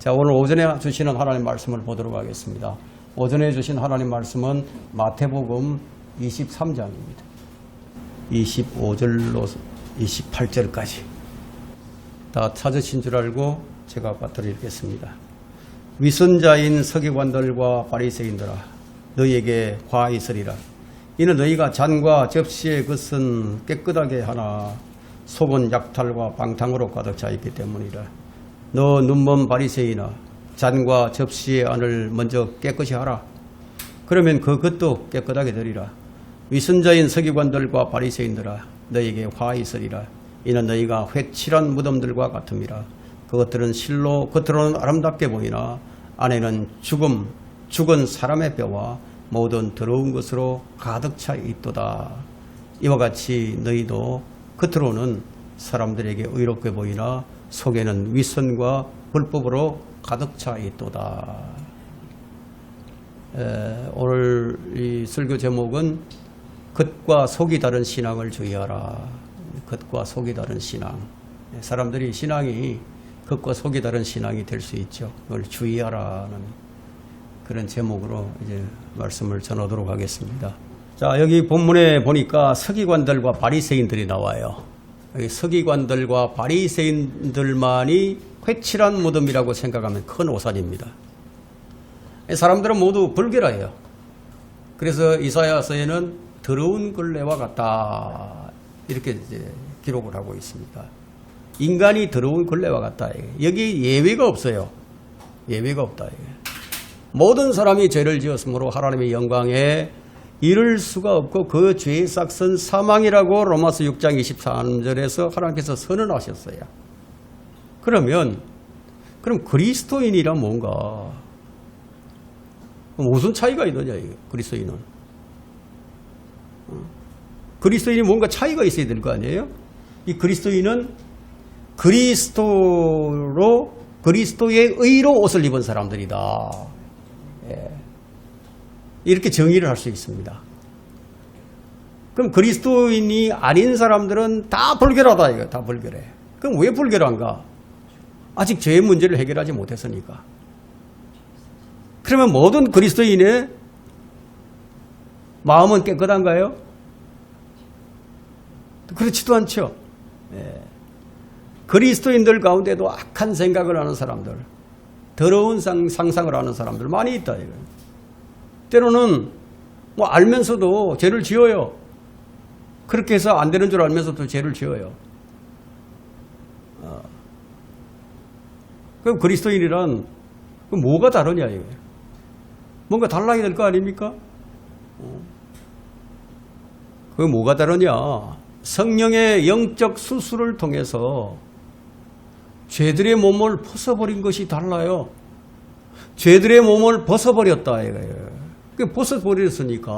자, 오늘 오전에 주시는 하나님 말씀을 보도록 하겠습니다. 오전에 주신 하나님 말씀은 마태복음 23장입니다. 25절로 28절까지. 다 찾으신 줄 알고 제가 받들이겠습니다. 위선자인 서기관들과 바리새인들아, 너희에게 화 있으리라. 이는 너희가 잔과 접시의 것은 깨끗하게 하나 속은 약탈과 방탕으로 가득 차 있기 때문이라. 너 눈먼 바리새인아, 잔과 접시의 안을 먼저 깨끗이 하라. 그러면 그것도 깨끗하게 되리라. 위선자인 서기관들과 바리새인들아, 너희에게 화 있으리라. 이는 너희가 회칠한 무덤들과 같음이라. 그것들은 실로 겉으로는 아름답게 보이나 안에는 죽은 사람의 뼈와 모든 더러운 것으로 가득 차 있도다. 이와 같이 너희도 겉으로는 사람들에게 의롭게 보이나 속에는 위선과 불법으로 가득 차 있도다. 오늘 이 설교 제목은 겉과 속이 다른 신앙을 주의하라. 겉과 속이 다른 신앙. 사람들이 신앙이 겉과 속이 다른 신앙이 될 수 있죠. 그걸 주의하라는 그런 제목으로 이제 말씀을 전하도록 하겠습니다. 자, 여기 본문에 보니까 서기관들과 바리새인들이 나와요. 여기 서기관들과 바리새인들만이 회칠한 무덤이라고 생각하면 큰 오산입니다. 사람들은 모두 불결해요. 그래서 이사야서에는 더러운 걸레와 같다 이렇게 이제 기록을 하고 있습니다. 인간이 더러운 걸레와 같다. 여기 예외가 없어요. 예외가 없다. 모든 사람이 죄를 지었으므로 하나님의 영광에 이를 수가 없고 그 죄의 삭은 사망이라고 로마서 6장 23절에서 하나님께서 선언하셨어요. 그럼 그리스도인이란 뭔가? 무슨 차이가 있느냐, 그리스도인은? 그리스도인이 뭔가 차이가 있어야 될 거 아니에요? 이 그리스도인은 그리스도의 의로 옷을 입은 사람들이다. 이렇게 정의를 할 수 있습니다. 그럼 그리스도인이 아닌 사람들은 다 불결하다 이거. 다 불결해. 그럼 왜 불결한가? 아직 죄의 문제를 해결하지 못했으니까. 그러면 모든 그리스도인의 마음은 깨끗한가요? 그렇지도 않죠. 그리스도인들 가운데도 악한 생각을 하는 사람들, 더러운 상상을 하는 사람들 많이 있다 이거. 때로는 뭐 알면서도 죄를 지어요. 그렇게 해서 안 되는 줄 알면서도 죄를 지어요. 그럼 그리스도인이란 뭐가 다르냐 이거예요. 뭔가 달라야 될 거 아닙니까? 그게 뭐가 다르냐? 성령의 영적 수술을 통해서 죄들의 몸을 벗어버린 것이 달라요. 죄들의 몸을 벗어버렸다 이거예요. 벗어버렸으니까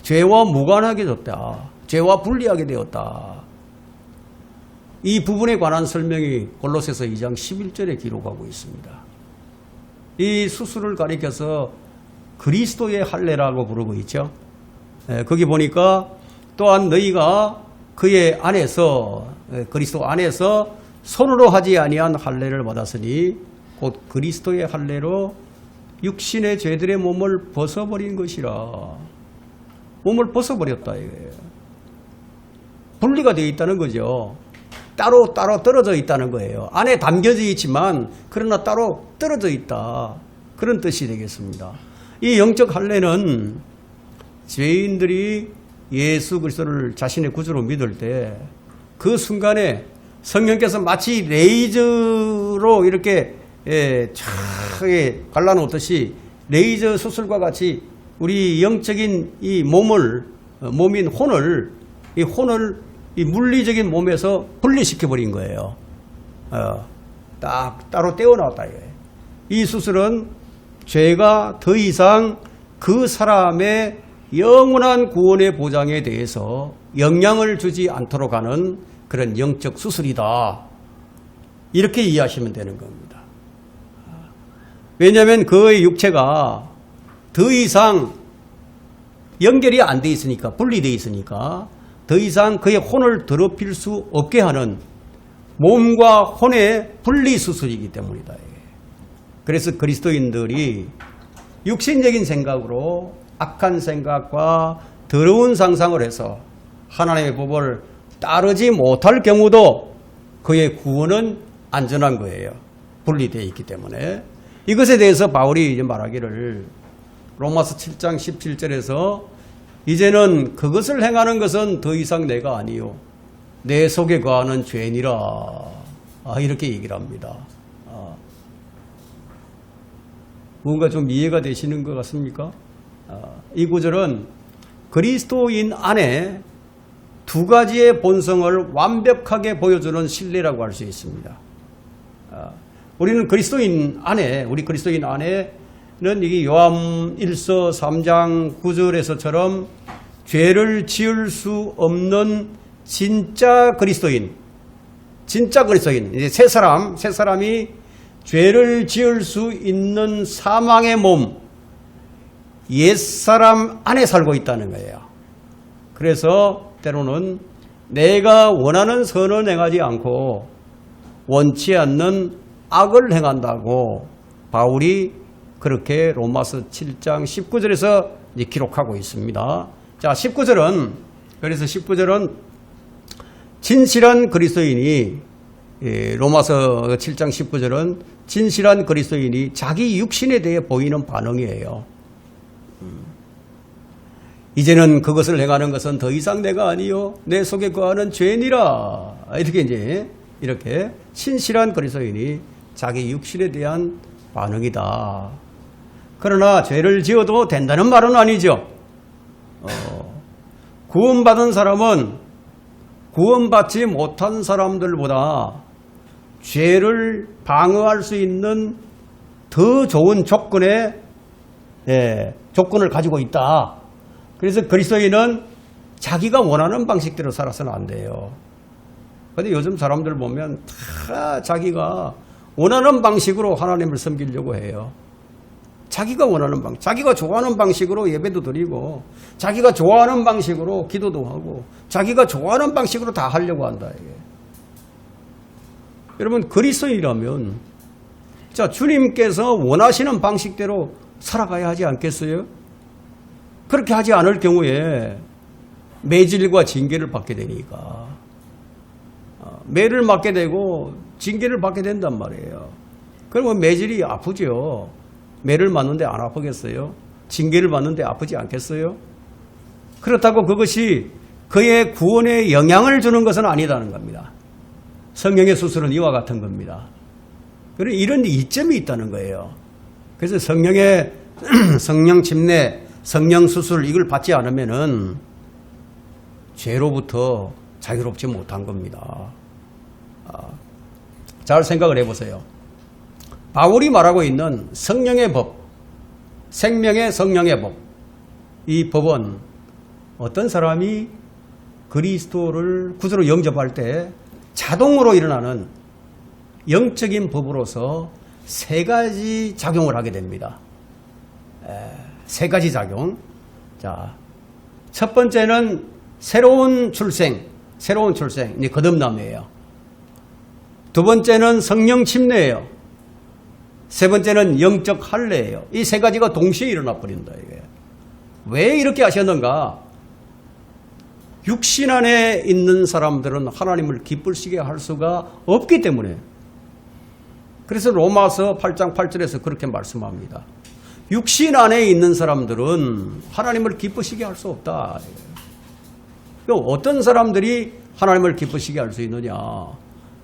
죄와 무관하게 됐다. 죄와 분리하게 되었다. 이 부분에 관한 설명이 골로새서 2장 11절에 기록하고 있습니다. 이 수술을 가리켜서 그리스도의 할례라고 부르고 있죠. 거기 보니까 또한 너희가 그의 안에서 그리스도 안에서 손으로 하지 아니한 할례를 받았으니 곧 그리스도의 할례로 육신의 죄들의 몸을 벗어버린 것이라. 몸을 벗어버렸다 이거예요. 분리가 되어 있다는 거죠. 따로 떨어져 있다는 거예요. 안에 담겨져 있지만 그러나 따로 떨어져 있다. 그런 뜻이 되겠습니다. 이 영적 할례는 죄인들이 예수 그리스도를 자신의 구주로 믿을 때 그 순간에 성령께서 마치 레이저로 이렇게 차게 갈라놓듯이 레이저 수술과 같이 우리 영적인 이 몸인 혼을 이 물리적인 몸에서 분리시켜 버린 거예요. 딱 따로 떼어놨다. 이 수술은 죄가 더 이상 그 사람의 영원한 구원의 보장에 대해서 영향을 주지 않도록 하는 그런 영적 수술이다. 이렇게 이해하시면 되는 겁니다. 왜냐하면 그의 육체가 더 이상 연결이 안 돼 있으니까, 분리되어 있으니까 더 이상 그의 혼을 더럽힐 수 없게 하는 몸과 혼의 분리수술이기 때문이다. 그래서 그리스도인들이 육신적인 생각으로 악한 생각과 더러운 상상을 해서 하나님의 법을 따르지 못할 경우도 그의 구원은 안전한 거예요. 분리되어 있기 때문에. 이것에 대해서 바울이 이제 말하기를 로마서 7장 17절에서 이제는 그것을 행하는 것은 더 이상 내가 아니요 내 속에 거하는 죄니라 이렇게 얘기를 합니다. 뭔가 좀 이해가 되시는 것 같습니까? 이 구절은 그리스도인 안에 두 가지의 본성을 완벽하게 보여주는 신뢰라고 할 수 있습니다. 우리는 그리스도인 안에, 우리 그리스도인 안에는 이게 요한 1서 3장 9절에서처럼 죄를 지을 수 없는 진짜 그리스도인, 이제 새 사람이 죄를 지을 수 있는 사망의 몸, 옛사람 안에 살고 있다는 거예요. 그래서 때로는 내가 원하는 선을 행하지 않고 원치 않는 악을 행한다고 바울이 그렇게 로마서 7장 19절에서 기록하고 있습니다. 자, 19절은 진실한 그리스도인이, 로마서 7장 19절은 진실한 그리스도인이 자기 육신에 대해 보이는 반응이에요. 이제는 그것을 행하는 것은 더 이상 내가 아니요 내 속에 거하는 죄니라. 이렇게 신실한 그리스도인이 자기 육신에 대한 반응이다. 그러나 죄를 지어도 된다는 말은 아니죠. 구원받은 사람은 구원받지 못한 사람들보다 죄를 방어할 수 있는 더 좋은 조건을 가지고 있다. 그래서 그리스도인은 자기가 원하는 방식대로 살아서는 안 돼요. 그런데 요즘 사람들 보면 다 자기가 원하는 방식으로 하나님을 섬기려고 해요. 자기가 원하는 방식, 자기가 좋아하는 방식으로 예배도 드리고 자기가 좋아하는 방식으로 기도도 하고 자기가 좋아하는 방식으로 다 하려고 한다. 이게. 여러분, 그리스도인이라면 자, 주님께서 원하시는 방식대로 살아가야 하지 않겠어요? 그렇게 하지 않을 경우에 매질과 징계를 받게 되니까 매를 맞게 되고 징계를 받게 된단 말이에요. 그러면 매질이 아프죠. 매를 맞는데 안 아프겠어요? 징계를 받는데 아프지 않겠어요? 그렇다고 그것이 그의 구원에 영향을 주는 것은 아니다는 겁니다. 성령의 수술은 이와 같은 겁니다. 그런 이런 이점이 있다는 거예요. 그래서 성령 침례, 성령 수술 이걸 받지 않으면은 죄로부터 자유롭지 못한 겁니다. 잘 생각을 해보세요. 바울이 말하고 있는 성령의 법, 생명의 성령의 법, 이 법은 어떤 사람이 그리스도를 구주로 영접할 때 자동으로 일어나는 영적인 법으로서 세 가지 작용을 하게 됩니다. 세 가지 작용. 자, 첫 번째는 새로운 출생, 이제 거듭남이에요. 두 번째는 성령 침례예요. 세 번째는 영적 할례예요. 이 세 가지가 동시에 일어나 버린다. 이게. 왜 이렇게 하셨는가? 육신 안에 있는 사람들은 하나님을 기쁘시게 할 수가 없기 때문에. 그래서 로마서 8장 8절에서 그렇게 말씀합니다. 육신 안에 있는 사람들은 하나님을 기쁘시게 할 수 없다. 어떤 사람들이 하나님을 기쁘시게 할 수 있느냐?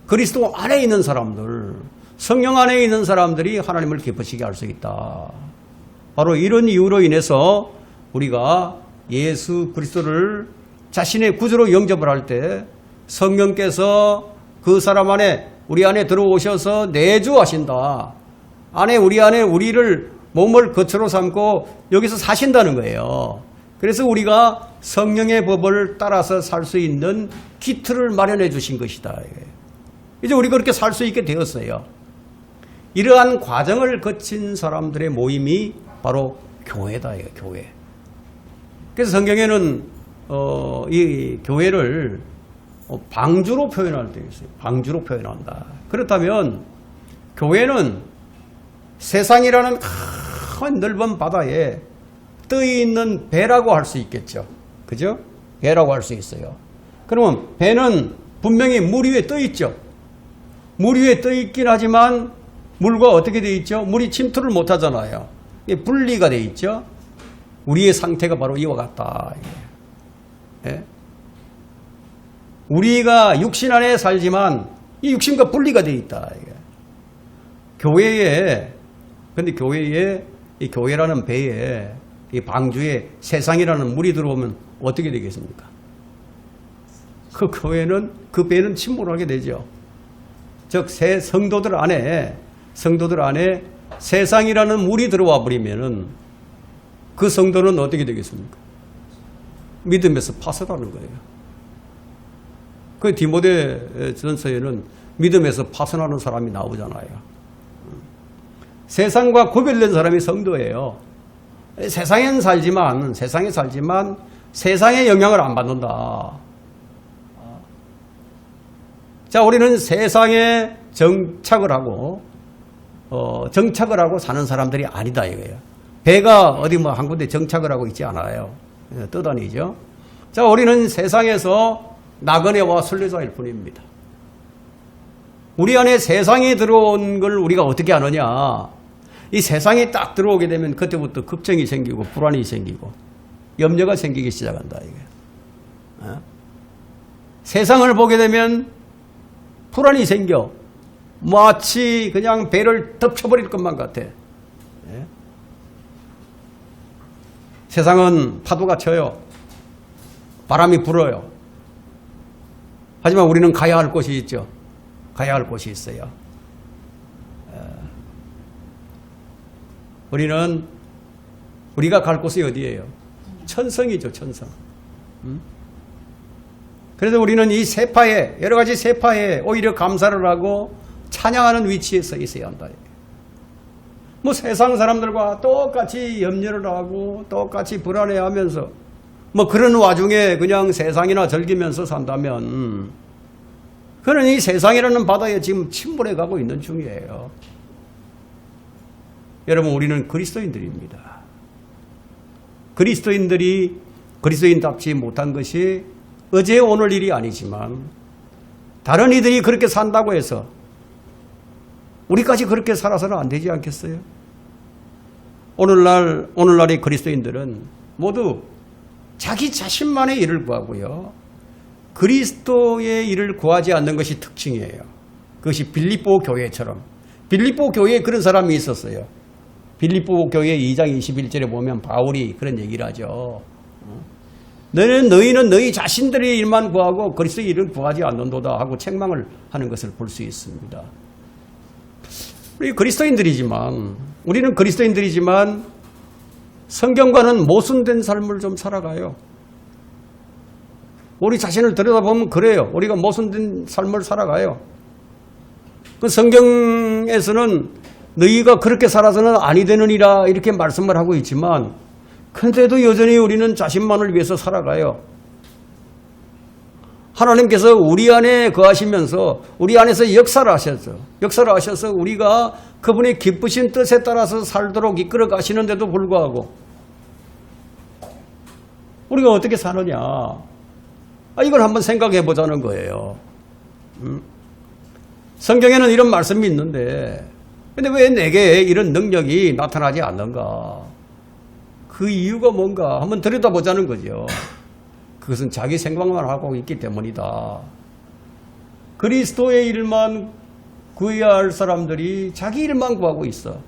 그리스도 안에 있는 사람들, 성령 안에 있는 사람들이 하나님을 기쁘시게 할 수 있다. 바로 이런 이유로 인해서 우리가 예수 그리스도를 자신의 구주로 영접을 할 때 성령께서 그 사람 안에, 우리 안에 들어오셔서 내주하신다. 우리 안에 우리를 몸을 거처로 삼고 여기서 사신다는 거예요. 그래서 우리가 성령의 법을 따라서 살 수 있는 기틀을 마련해 주신 것이다. 이제 우리가 그렇게 살 수 있게 되었어요. 이러한 과정을 거친 사람들의 모임이 바로 교회다. 교회. 그래서 성경에는 이 교회를 방주로 표현할 때 있어요. 방주로 표현한다. 그렇다면 교회는 세상이라는 큰 넓은 바다에 떠 있는 배라고 할 수 있겠죠. 그죠? 배라고 할 수 있어요. 그러면 배는 분명히 물 위에 떠 있죠. 물 위에 떠 있긴 하지만 물과 어떻게 돼 있죠? 물이 침투를 못 하잖아요. 분리가 돼 있죠. 우리의 상태가 바로 이와 같다. 예? 우리가 육신 안에 살지만 이 육신과 분리가 돼 있다. 교회에, 근데 교회에, 이 교회라는 배에, 이 방주에 세상이라는 물이 들어오면 어떻게 되겠습니까? 그 교회는, 그 배는 침몰하게 되죠. 즉, 성도들 안에 세상이라는 물이 들어와 버리면은 그 성도는 어떻게 되겠습니까? 믿음에서 파선하는 거예요. 그 디모데 전서에는 믿음에서 파선하는 사람이 나오잖아요. 세상과 구별된 사람이 성도예요. 세상에 살지만 세상의 영향을 안 받는다. 자, 우리는 세상에 정착을 하고 사는 사람들이 아니다 이거예요. 배가 어디 뭐 한 군데 정착을 하고 있지 않아요. 떠다니죠. 자, 우리는 세상에서 나그네와 순례자일 뿐입니다. 우리 안에 세상이 들어온 걸 우리가 어떻게 아느냐? 이 세상이 딱 들어오게 되면 그때부터 걱정이 생기고 불안이 생기고 염려가 생기기 시작한다 이게. 세상을 보게 되면 불안이 생겨. 마치 그냥 배를 덮쳐버릴 것만 같아. 세상은 파도가 쳐요. 바람이 불어요. 하지만 우리는 가야 할 곳이 있죠. 가야 할 곳이 있어요. 우리가 갈 곳이 어디예요? 천성이죠, 천성. 그래서 우리는 이 세파에, 여러 가지 세파에 오히려 감사를 하고 찬양하는 위치에 서 있어야 한다. 뭐 세상 사람들과 똑같이 염려를 하고 똑같이 불안해하면서 뭐 그런 와중에 그냥 세상이나 즐기면서 산다면 그는 이 세상이라는 바다에 지금 침몰해 가고 있는 중이에요. 여러분, 우리는 그리스도인들입니다. 그리스도인답지 못한 것이 어제 오늘 일이 아니지만 다른 이들이 그렇게 산다고 해서 우리까지 그렇게 살아서는 안 되지 않겠어요? 오늘날의 그리스도인들은 모두 자기 자신만의 일을 구하고요. 그리스도의 일을 구하지 않는 것이 특징이에요. 그것이 빌립보 교회처럼. 빌립보 교회에 그런 사람이 있었어요. 빌립보 교회 2장 21절에 보면 바울이 그런 얘기를 하죠. 너희는 너희 자신들의 일만 구하고 그리스도의 일을 구하지 않는도다 하고 책망을 하는 것을 볼 수 있습니다. 우리는 그리스도인들이지만 성경과는 모순된 삶을 좀 살아가요. 우리 자신을 들여다보면 그래요. 우리가 모순된 삶을 살아가요. 그 성경에서는 너희가 그렇게 살아서는 아니 되느니라 이렇게 말씀을 하고 있지만 근데도 여전히 우리는 자신만을 위해서 살아가요. 하나님께서 우리 안에 거하시면서 우리 안에서 역사를 하셔서 우리가 그분의 기쁘신 뜻에 따라서 살도록 이끌어 가시는데도 불구하고 우리가 어떻게 사느냐. 이걸 한번 생각해 보자는 거예요. 성경에는 이런 말씀이 있는데 근데 왜 내게 이런 능력이 나타나지 않는가? 그 이유가 뭔가 한번 들여다보자는 거죠. 그것은 자기 생각만 하고 있기 때문이다. 그리스도의 일만 구해야 할 사람들이 자기 일만 구하고 있어.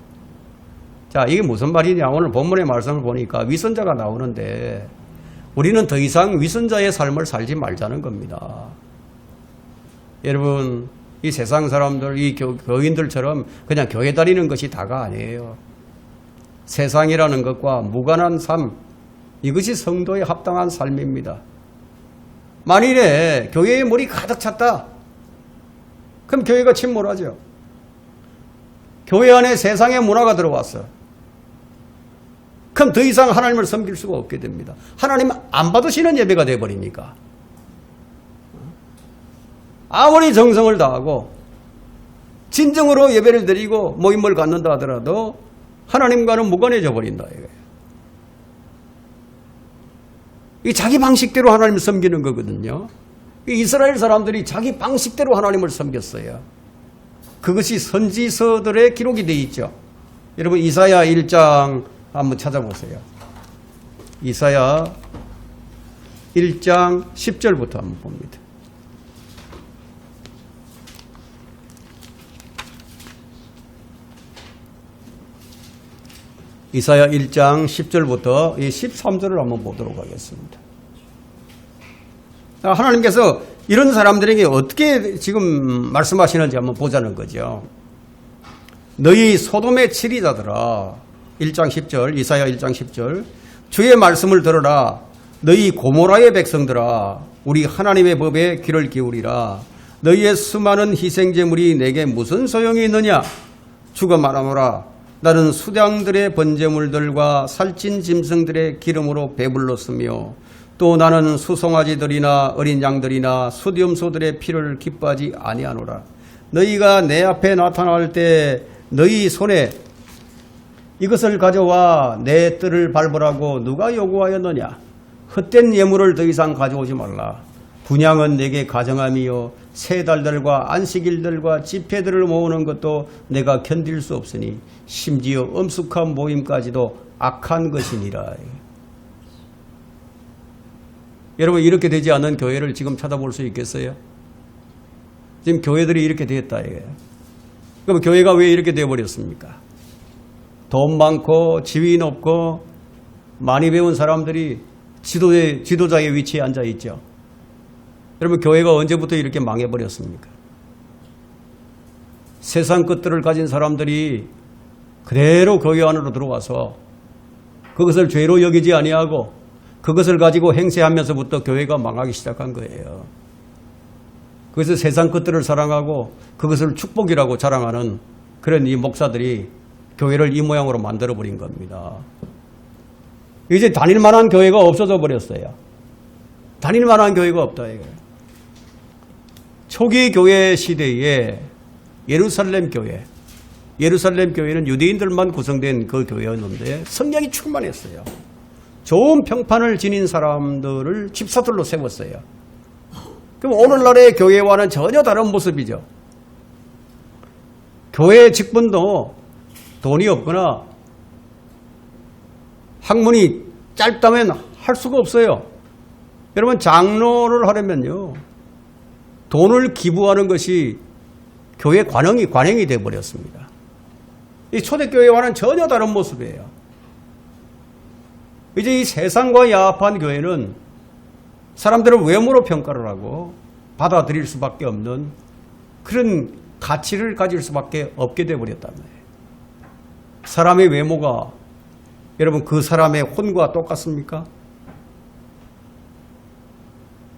자, 이게 무슨 말이냐? 오늘 본문의 말씀을 보니까 위선자가 나오는데 우리는 더 이상 위선자의 삶을 살지 말자는 겁니다. 여러분, 이 세상 사람들, 이 교인들처럼 그냥 교회 다니는 것이 다가 아니에요. 세상이라는 것과 무관한 삶, 이것이 성도에 합당한 삶입니다. 만일에 교회에 물이 가득 찼다. 그럼 교회가 침몰하죠. 교회 안에 세상의 문화가 들어왔어. 그럼 더 이상 하나님을 섬길 수가 없게 됩니다. 하나님 안 받으시는 예배가 되어버리니까. 아무리 정성을 다하고 진정으로 예배를 드리고 모임을 갖는다 하더라도 하나님과는 무관해져 버린다 이거예요. 이 자기 방식대로 하나님을 섬기는 거거든요. 이스라엘 사람들이 자기 방식대로 하나님을 섬겼어요. 그것이 선지서들의 기록이 되어 있죠. 여러분 이사야 1장 한번 찾아보세요. 이사야 1장 10절부터 한번 봅니다. 이사야 1장 10절부터 13절을 한번 보도록 하겠습니다. 하나님께서 이런 사람들에게 어떻게 지금 말씀하시는지 한번 보자는 거죠. 너희 소돔의 치리자들아, 1장 10절, 이사야 1장 10절, 주의 말씀을 들어라. 너희 고모라의 백성들아, 우리 하나님의 법에 귀를 기울이라. 너희의 수많은 희생제물이 내게 무슨 소용이 있느냐? 주가 말하노라. 나는 수장들의 번제물들과 살찐 짐승들의 기름으로 배불렀으며 또 나는 수송아지들이나 어린 양들이나 수염소들의 피를 기뻐하지 아니하노라. 너희가 내 앞에 나타날 때 너희 손에 이것을 가져와 내 뜰을 밟으라고 누가 요구하였느냐? 헛된 예물을 더 이상 가져오지 말라. 분향은 내게 가정함이요 세 달들과 안식일들과 집회들을 모으는 것도 내가 견딜 수 없으니 심지어 엄숙한 모임까지도 악한 것이니라. 여러분 이렇게 되지 않는 교회를 지금 찾아볼 수 있겠어요? 지금 교회들이 이렇게 되었다 이거예요. 그럼 교회가 왜 이렇게 되어버렸습니까? 돈 많고 지위 높고 많이 배운 사람들이 지도자의 위치에 앉아 있죠. 여러분 교회가 언제부터 이렇게 망해버렸습니까? 세상 것들을 가진 사람들이 그대로 교회 안으로 들어와서 그것을 죄로 여기지 아니하고 그것을 가지고 행세하면서부터 교회가 망하기 시작한 거예요. 그래서 세상 것들을 사랑하고 그것을 축복이라고 자랑하는 그런 이 목사들이 교회를 이 모양으로 만들어버린 겁니다. 이제 다닐만한 교회가 없어져 버렸어요. 다닐만한 교회가 없다 이거예요. 초기 교회 시대에 예루살렘 교회는 유대인들만 구성된 그 교회였는데 성령이 충만했어요. 좋은 평판을 지닌 사람들을 집사들로 세웠어요. 그럼 오늘날의 교회와는 전혀 다른 모습이죠. 교회 직분도 돈이 없거나 학문이 짧다면 할 수가 없어요. 여러분 장로를 하려면요 돈을 기부하는 것이 교회 관행이 되어버렸습니다. 이 초대교회와는 전혀 다른 모습이에요. 이제 이 세상과 야합한 교회는 사람들을 외모로 평가를 하고 받아들일 수밖에 없는 그런 가치를 가질 수밖에 없게 되어버렸다는 거예요. 사람의 외모가 여러분 그 사람의 혼과 똑같습니까?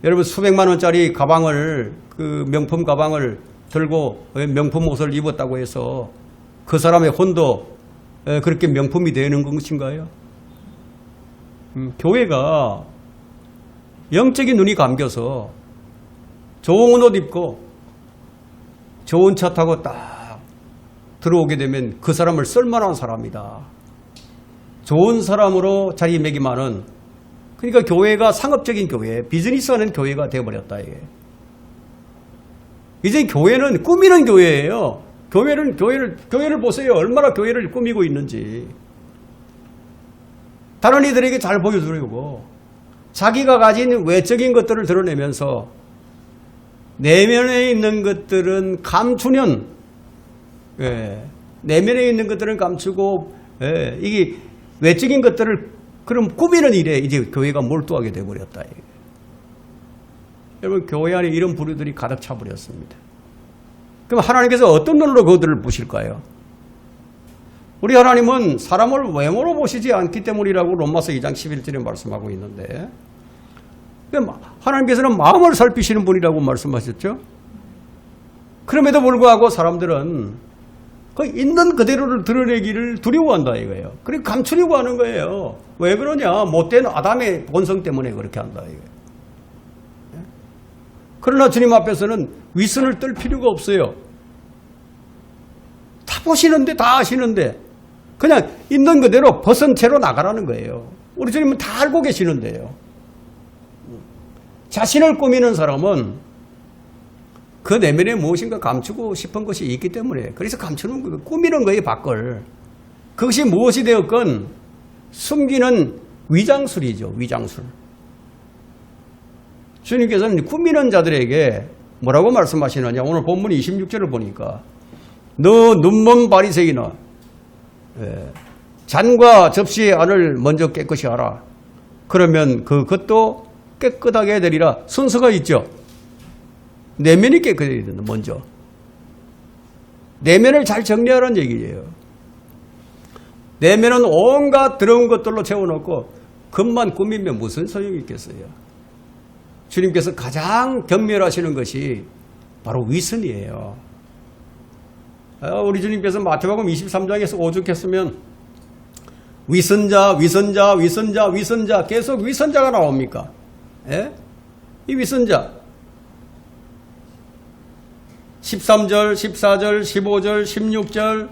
여러분 수백만 원짜리 가방을 그 명품 가방을 들고 명품 옷을 입었다고 해서 그 사람의 혼도 그렇게 명품이 되는 것인가요? 교회가 영적인 눈이 감겨서 좋은 옷 입고 좋은 차 타고 딱 들어오게 되면 그 사람을 쓸만한 사람이다. 좋은 사람으로 자리매김하는 그러니까 교회가 상업적인 교회, 비즈니스하는 교회가 되어버렸다. 이게. 이제 교회는 꾸미는 교회예요. 교회를 보세요. 얼마나 교회를 꾸미고 있는지. 다른 이들에게 잘 보여주려고 자기가 가진 외적인 것들을 드러내면서 내면에 있는 것들은 감추는 내면에 있는 것들은 감추고 이게 외적인 것들을 그럼 꾸미는 일에 이제 교회가 몰두하게 되어버렸다. 여러분 교회 안에 이런 부류들이 가득 차버렸습니다. 그럼 하나님께서 어떤 눈으로 그들을 보실까요? 우리 하나님은 사람을 외모로 보시지 않기 때문이라고 롬마서 2장 11절에 말씀하고 있는데 하나님께서는 마음을 살피시는 분이라고 말씀하셨죠. 그럼에도 불구하고 사람들은 그 있는 그대로를 드러내기를 두려워한다 이거예요. 그리고 감추려고 하는 거예요. 왜 그러냐? 못된 아담의 본성 때문에 그렇게 한다 이거예요. 그러나 주님 앞에서는 위선을 떨 필요가 없어요. 보시는데 다 아시는데 그냥 있는 그대로 벗은 채로 나가라는 거예요. 우리 주님은 다 알고 계시는데요. 자신을 꾸미는 사람은 그 내면에 무엇인가 감추고 싶은 것이 있기 때문에 그래서 감추는 거예요. 꾸미는 거예요. 밖을. 그것이 무엇이 되었건 숨기는 위장술이죠. 위장술. 주님께서는 꾸미는 자들에게 뭐라고 말씀하시느냐. 오늘 본문 26절을 보니까 너 눈먼 바리새인아 잔과 접시의 안을 먼저 깨끗이 하라. 그러면 그것도 깨끗하게 되리라. 순서가 있죠. 내면이 깨끗해야 된다. 먼저. 내면을 잘 정리하라는 얘기예요. 내면은 온갖 더러운 것들로 채워놓고 겉만 꾸미면 무슨 소용이 있겠어요. 주님께서 가장 경멸하시는 것이 바로 위선이에요. 우리 주님께서 마태복음 23장에서 오죽했으면 위선자, 위선자, 위선자, 위선자 계속 위선자가 나옵니까? 예? 이 위선자 13절, 14절, 15절, 16절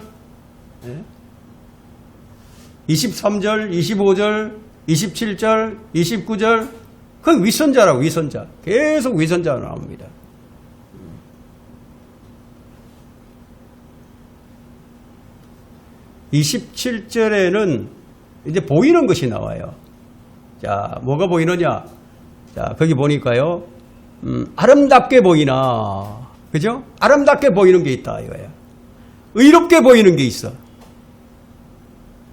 23절, 25절, 27절, 29절 그 위선자라고 위선자. 계속 위선자가 나옵니다. (27절에는) 이제 보이는 것이 나와요. 자, 뭐가 보이느냐? 자, 거기 보니까요. 아름답게 보이나. 그죠? 아름답게 보이는 게 있다 이거예요. 의롭게 보이는 게 있어.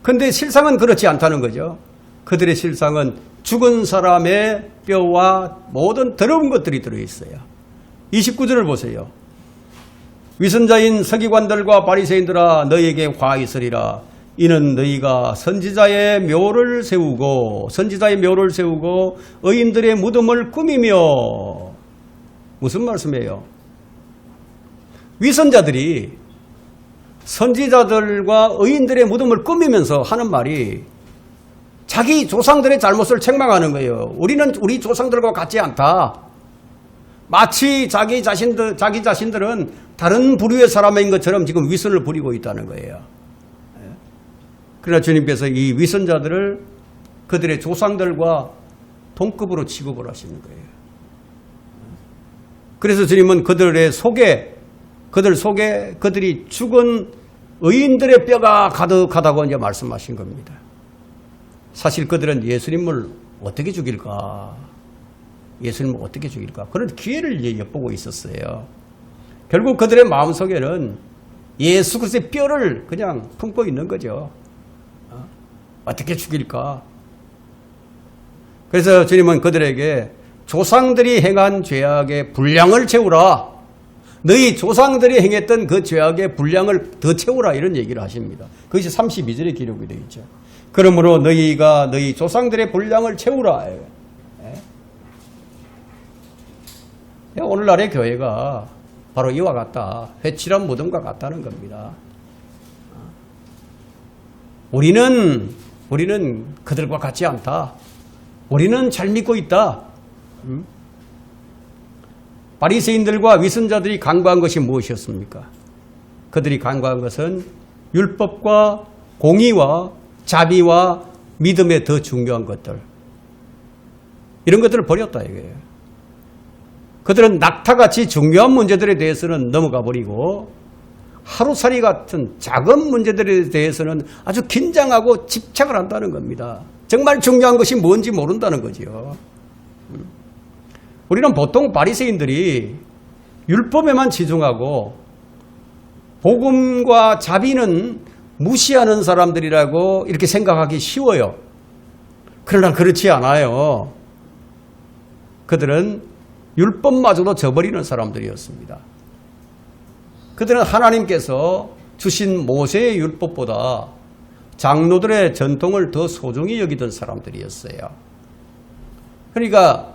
근데 실상은 그렇지 않다는 거죠. 그들의 실상은 죽은 사람의 뼈와 모든 더러운 것들이 들어있어요. 29절을 보세요. 위선자인 서기관들과 바리새인들아 너희에게 화 있으리라. 이는 너희가 선지자의 묘를 세우고 의인들의 무덤을 꾸미며. 무슨 말씀이에요? 위선자들이 선지자들과 의인들의 무덤을 꾸미면서 하는 말이 자기 조상들의 잘못을 책망하는 거예요. 우리는 우리 조상들과 같지 않다. 마치 자기 자신들은 다른 부류의 사람인 것처럼 지금 위선을 부리고 있다는 거예요. 그러나 주님께서 이 위선자들을 그들의 조상들과 동급으로 취급을 하시는 거예요. 그래서 주님은 그들 속에 그들이 죽은 의인들의 뼈가 가득하다고 이제 말씀하신 겁니다. 사실 그들은 예수님을 어떻게 죽일까? 그런 기회를 이제 엿보고 있었어요. 결국 그들의 마음속에는 예수 그리스도의 뼈를 그냥 품고 있는 거죠. 어떻게 죽일까? 그래서 주님은 그들에게 조상들이 행한 죄악의 분량을 채우라. 너희 조상들이 행했던 그 죄악의 분량을 더 채우라 이런 얘기를 하십니다. 그것이 32절에 기록이 되어 있죠. 그러므로 너희가 너희 조상들의 분량을 채우라. 오늘날의 교회가 바로 이와 같다. 회칠한 무덤과 같다는 겁니다. 우리는 그들과 같지 않다. 우리는 잘 믿고 있다. 바리새인들과 위선자들이 간과한 것이 무엇이었습니까? 그들이 간과한 것은 율법과 공의와 자비와 믿음의 더 중요한 것들. 이런 것들을 버렸다 이거예요. 그들은 낙타같이 중요한 문제들에 대해서는 넘어가 버리고 하루살이 같은 작은 문제들에 대해서는 아주 긴장하고 집착을 한다는 겁니다. 정말 중요한 것이 뭔지 모른다는 거죠. 우리는 보통 바리새인들이 율법에만 치중하고 복음과 자비는 무시하는 사람들이라고 이렇게 생각하기 쉬워요. 그러나 그렇지 않아요. 그들은 율법마저도 저버리는 사람들이었습니다. 그들은 하나님께서 주신 모세의 율법보다 장로들의 전통을 더 소중히 여기던 사람들이었어요. 그러니까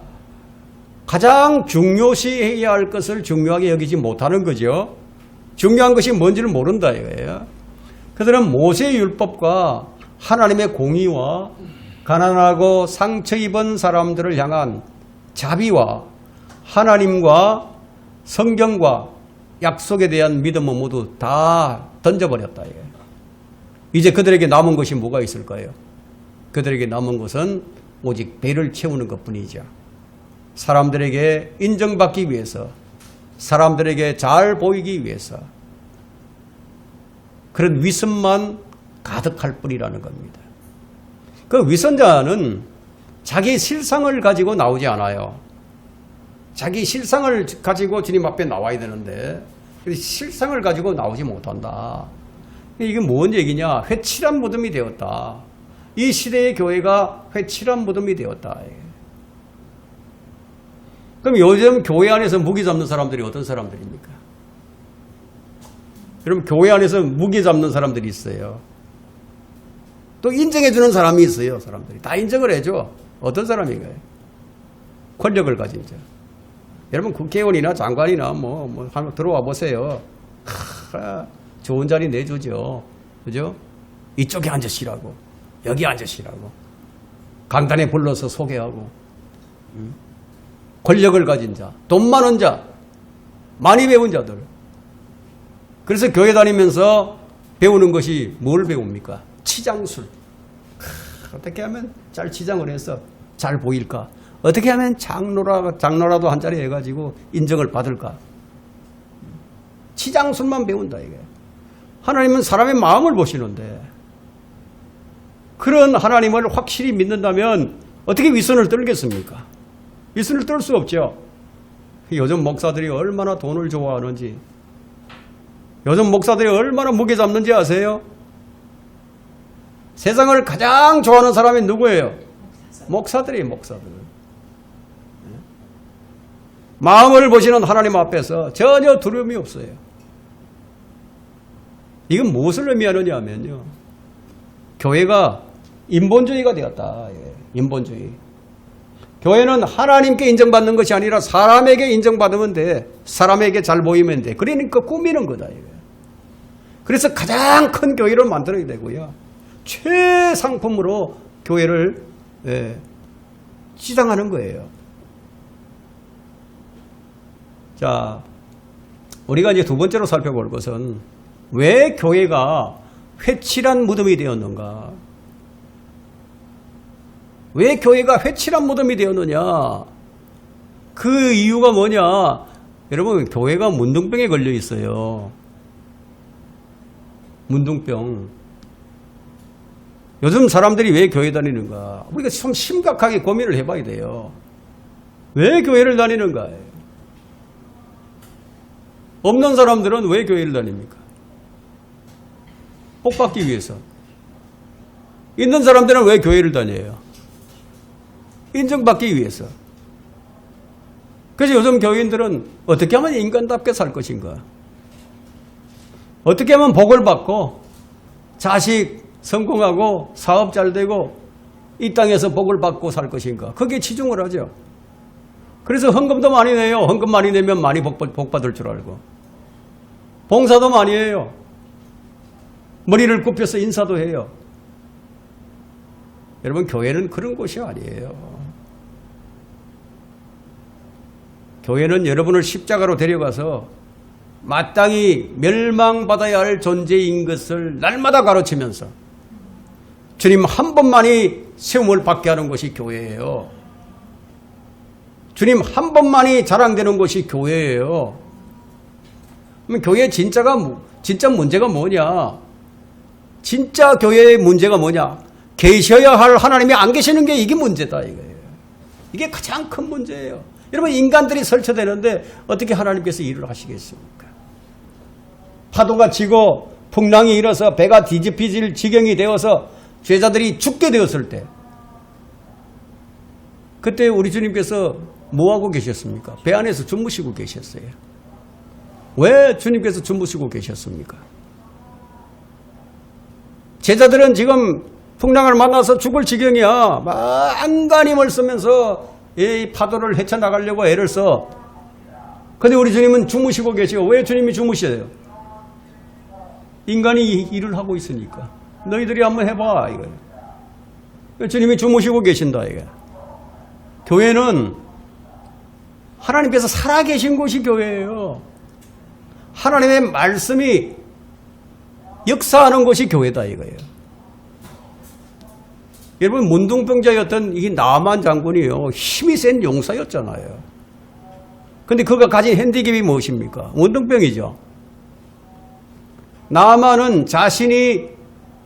가장 중요시해야 할 것을 중요하게 여기지 못하는 거죠. 중요한 것이 뭔지를 모른다 이거예요. 그들은 모세의 율법과 하나님의 공의와 가난하고 상처 입은 사람들을 향한 자비와 하나님과 성경과 약속에 대한 믿음은 모두 다 던져버렸다. 이제 그들에게 남은 것이 뭐가 있을까요? 그들에게 남은 것은 오직 배를 채우는 것뿐이죠. 사람들에게 인정받기 위해서, 사람들에게 잘 보이기 위해서 그런 위선만 가득할 뿐이라는 겁니다. 그 위선자는 자기 실상을 가지고 나오지 않아요. 자기 실상을 가지고 주님 앞에 나와야 되는데 실상을 가지고 나오지 못한다. 이게 뭔 얘기냐? 회칠한 무덤이 되었다. 이 시대의 교회가 회칠한 무덤이 되었다. 그럼 요즘 교회 안에서 무기 잡는 사람들이 어떤 사람들입니까? 여러분, 교회 안에서 무기 잡는 사람들이 있어요. 또 인정해주는 사람이 있어요. 사람들이 다 인정을 해줘. 어떤 사람인가요? 권력을 가진 자. 여러분, 국회의원이나 장관이나 한번 들어와 보세요. 좋은 자리 내주죠. 그죠? 이쪽에 앉으시라고, 여기 앉으시라고, 강단에 불러서 소개하고, 권력을 가진 자, 돈 많은 자, 많이 배운 자들. 그래서 교회 다니면서 배우는 것이 뭘 배웁니까? 치장술. 어떻게 하면 잘 치장을 해서 잘 보일까? 어떻게 하면 장로라도 한 자리 해가지고 인정을 받을까? 치장술만 배운다, 이게. 하나님은 사람의 마음을 보시는데, 그런 하나님을 확실히 믿는다면 어떻게 위선을 떨겠습니까? 위선을 떨 수 없죠. 요즘 목사들이 얼마나 돈을 좋아하는지, 요즘 목사들이 얼마나 무게 잡는지 아세요? 세상을 가장 좋아하는 사람이 누구예요? 목사들이에요, 목사들. 마음을 보시는 하나님 앞에서 전혀 두려움이 없어요. 이건 무엇을 의미하느냐 하면요, 교회가 인본주의가 되었다. 인본주의. 교회는 하나님께 인정받는 것이 아니라 사람에게 인정받으면 돼. 사람에게 잘 보이면 돼. 그러니까 꾸미는 거다. 그래서 가장 큰 교회를 만들어야 되고요, 최상품으로 교회를 치장하는 거예요. 자, 우리가 이제 두 번째로 살펴볼 것은 왜 교회가 회칠한 무덤이 되었는가? 왜 교회가 회칠한 무덤이 되었느냐? 그 이유가 뭐냐? 여러분, 교회가 문둥병에 걸려 있어요. 문둥병. 요즘 사람들이 왜 교회 다니는가? 우리가 좀 심각하게 고민을 해봐야 돼요. 왜 교회를 다니는가? 없는 사람들은 왜 교회를 다닙니까? 복 받기 위해서. 있는 사람들은 왜 교회를 다녀요? 인정받기 위해서. 그래서 요즘 교인들은 어떻게 하면 인간답게 살 것인가? 어떻게 하면 복을 받고 자식 성공하고 사업 잘 되고 이 땅에서 복을 받고 살 것인가? 거기에 치중을 하죠. 그래서 헌금도 많이 내요. 헌금 많이 내면 많이 복 받을 줄 알고. 봉사도 많이 해요. 머리를 굽혀서 인사도 해요. 여러분, 교회는 그런 곳이 아니에요. 교회는 여러분을 십자가로 데려가서 마땅히 멸망받아야 할 존재인 것을 날마다 가르치면서 주님 한 번만이 세움을 받게 하는 것이 교회예요. 주님 한 번만이 자랑되는 것이 교회예요. 그럼 교회의 진짜 문제가 뭐냐? 진짜 교회의 문제가 뭐냐? 계셔야 할 하나님이 안 계시는 게 이게 문제다, 이거예요. 이게 가장 큰 문제예요. 여러분, 인간들이 설쳐되는데 어떻게 하나님께서 일을 하시겠습니까? 파도가 치고 풍랑이 일어서 배가 뒤집힐 지경이 되어서 죄자들이 죽게 되었을 때, 그때 우리 주님께서 뭐하고 계셨습니까? 배 안에서 주무시고 계셨어요. 왜 주님께서 주무시고 계셨습니까? 제자들은 지금 풍랑을 만나서 죽을 지경이야. 막 안간힘을 쓰면서 이 파도를 헤쳐나가려고 애를 써. 근데 우리 주님은 주무시고 계시고. 왜 주님이 주무셔요? 인간이 일을 하고 있으니까. 너희들이 한번 해봐, 이거예요. 주님이 주무시고 계신다, 이거. 교회는 하나님께서 살아계신 곳이 교회예요. 하나님의 말씀이 역사하는 것이 교회다 이거예요. 여러분 문둥병자였던 이 나만 장군이요 힘이 센 용사였잖아요. 근데 그가 가진 핸디캡이 무엇입니까? 문둥병이죠. 나만은 자신이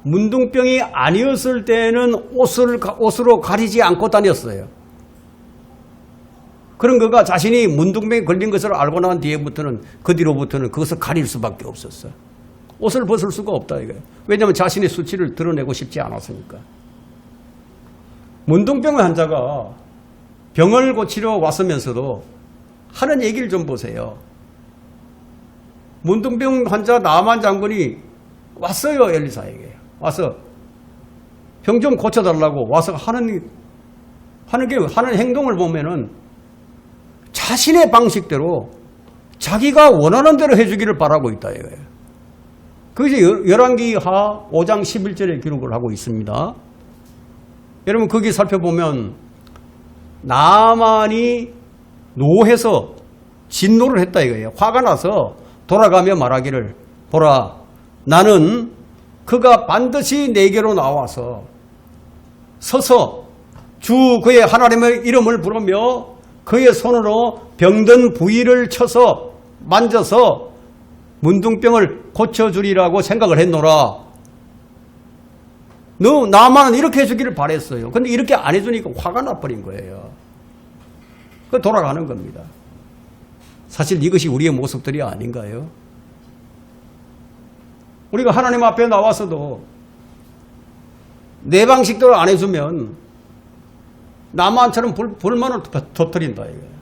문둥병이 아니었을 때는 옷으로 가리지 않고 다녔어요. 그런 그가 자신이 문둥병에 걸린 것을 알고 난 뒤에부터는 그 뒤로부터는 그것을 가릴 수밖에 없었어요. 옷을 벗을 수가 없다 이거예요. 왜냐하면 자신의 수치를 드러내고 싶지 않았으니까. 문둥병 환자가 병을 고치러 왔으면서도 하는 얘기를 좀 보세요. 문둥병 환자 나만 장군이 왔어요. 엘리사에게 와서 병 좀 고쳐달라고 와서 하는 행동을 보면은 자신의 방식대로 자기가 원하는 대로 해주기를 바라고 있다 이거예요. 그것이 열왕기하 5장 11절에 기록을 하고 있습니다. 여러분 거기 살펴보면 나만이 노해서 진노를 했다 이거예요. 화가 나서 돌아가며 말하기를 보라 나는 그가 반드시 내게로 나와서 서서 주 그의 하나님의 이름을 부르며 그의 손으로 병든 부위를 쳐서 만져서 문둥병을 고쳐주리라고 생각을 했노라. 나만 이렇게 해주기를 바랬어요. 근데 이렇게 안 해주니까 화가 나버린 거예요. 그 돌아가는 겁니다. 사실 이것이 우리의 모습들이 아닌가요? 우리가 하나님 앞에 나와서도 내 방식대로 안 해주면 나만처럼 불만을 터뜨린다 이거예요.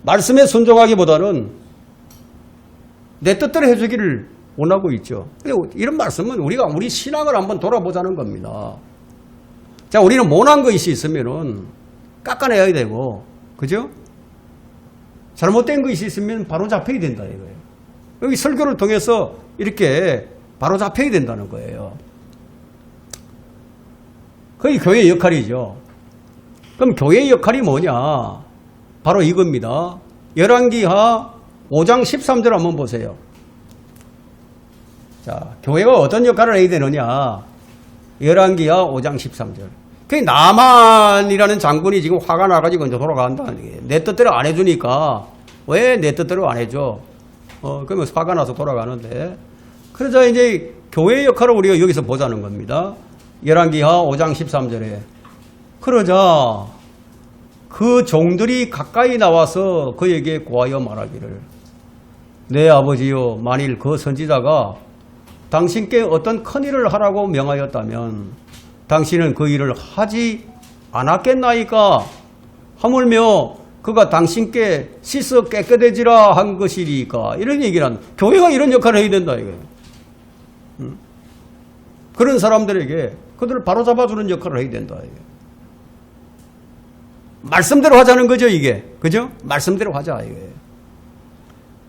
말씀에 순종하기보다는 내 뜻대로 해주기를 원하고 있죠. 이런 말씀은 우리 신앙을 한번 돌아보자는 겁니다. 자, 우리는 모난 것이 있으면은 깎아내야 되고, 그죠? 잘못된 것이 있으면 바로 잡혀야 된다 이거예요. 여기 설교를 통해서 이렇게 바로 잡혀야 된다는 거예요. 그게 교회의 역할이죠. 그럼 교회의 역할이 뭐냐? 바로 이겁니다. 열왕기하 5장 13절 한번 보세요. 자, 교회가 어떤 역할을 해야 되느냐? 열왕기하 5장 13절. 그게 나만이라는 장군이 지금 화가 나가지고 이제 돌아간다는 게 내 뜻대로 안 해주니까 왜 내 뜻대로 안 해줘? 그러면 화가 나서 돌아가는데 그러자 이제 교회의 역할을 우리가 여기서 보자는 겁니다. 열왕기하 5장 13절에 그러자 그 종들이 가까이 나와서 그에게 고하여 말하기를 내 아버지여 만일 그 선지자가 당신께 어떤 큰 일을 하라고 명하였다면 당신은 그 일을 하지 않았겠나이까 하물며 그가 당신께 씻어 깨끗해지라 한 것이니까 이런 얘기를 한 교회가 이런 역할을 해야 된다 이거예요. 그런 사람들에게 그들을 바로잡아주는 역할을 해야 된다 이게. 말씀대로 하자는 거죠 이게. 그죠? 말씀대로 하자 이게.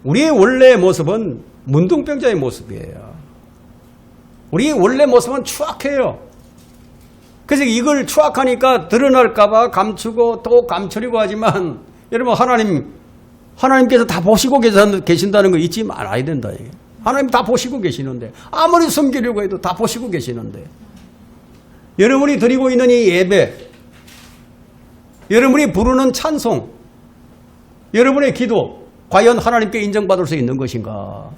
우리의 원래 모습은 문둥병자의 모습이에요. 우리의 원래 모습은 추악해요. 그래서 이걸 추악하니까 드러날까봐 감추고 또 감추려고 하지만 여러분 하나님께서 다 보시고 계신다는 거 잊지 말아야 된다. 이게. 하나님 다 보시고 계시는데 아무리 숨기려고 해도 다 보시고 계시는데 여러분이 드리고 있는 이 예배, 여러분이 부르는 찬송, 여러분의 기도 과연 하나님께 인정받을 수 있는 것인가?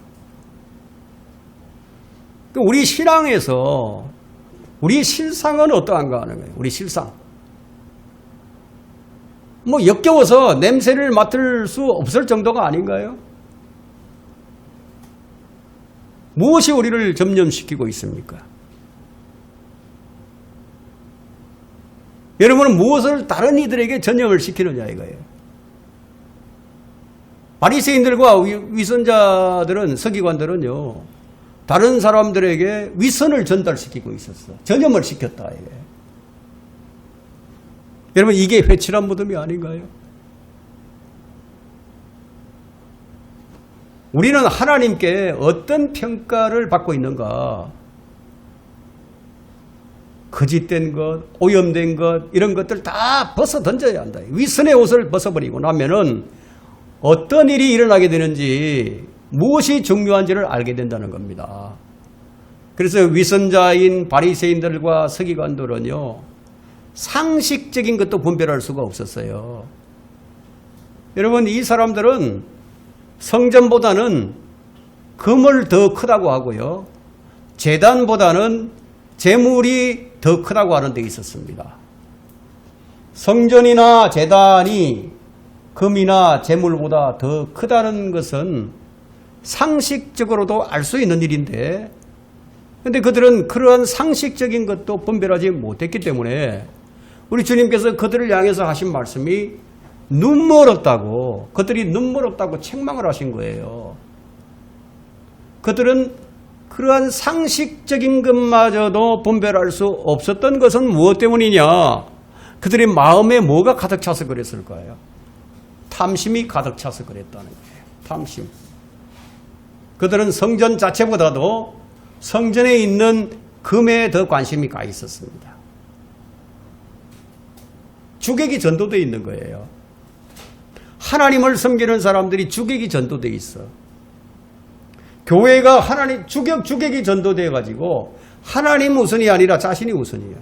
우리 신앙에서 우리 실상은 어떠한가 하는 거예요. 우리 실상. 뭐 역겨워서 냄새를 맡을 수 없을 정도가 아닌가요? 무엇이 우리를 점령시키고 있습니까? 여러분은 무엇을 다른 이들에게 전염을 시키느냐 이거예요. 바리새인들과 위선자들은 서기관들은요. 다른 사람들에게 위선을 전달시키고 있었어. 전염을 시켰다 이거예요. 여러분 이게 회칠한 무덤이 아닌가요? 우리는 하나님께 어떤 평가를 받고 있는가? 거짓된 것, 오염된 것 이런 것들 다 벗어 던져야 한다. 위선의 옷을 벗어버리고 나면은 어떤 일이 일어나게 되는지 무엇이 중요한지를 알게 된다는 겁니다. 그래서 위선자인 바리새인들과 서기관들은요, 상식적인 것도 분별할 수가 없었어요. 여러분, 이 사람들은 성전보다는 금을 더 크다고 하고요, 제단보다는 제물이 더 크다고 하는 데 있었습니다. 성전이나 제단이 금이나 제물보다 더 크다는 것은 상식적으로도 알 수 있는 일인데, 근데 그들은 그러한 상식적인 것도 분별하지 못했기 때문에 우리 주님께서 그들을 향해서 하신 말씀이 눈멀었다고, 그들이 눈멀었다고 책망을 하신 거예요. 그들은 그러한 상식적인 것마저도 분별할 수 없었던 것은 무엇 때문이냐? 그들의 마음에 뭐가 가득 차서 그랬을까요? 탐심이 가득 차서 그랬다는 거예요. 탐심. 그들은 성전 자체보다도 성전에 있는 금에 더 관심이 가 있었습니다. 주객이 전도되어 있는 거예요. 하나님을 섬기는 사람들이 주객이 전도되어 있어. 교회가 하나님 주객이 전도되어 가지고 하나님 우선이 아니라 자신이 우선이야.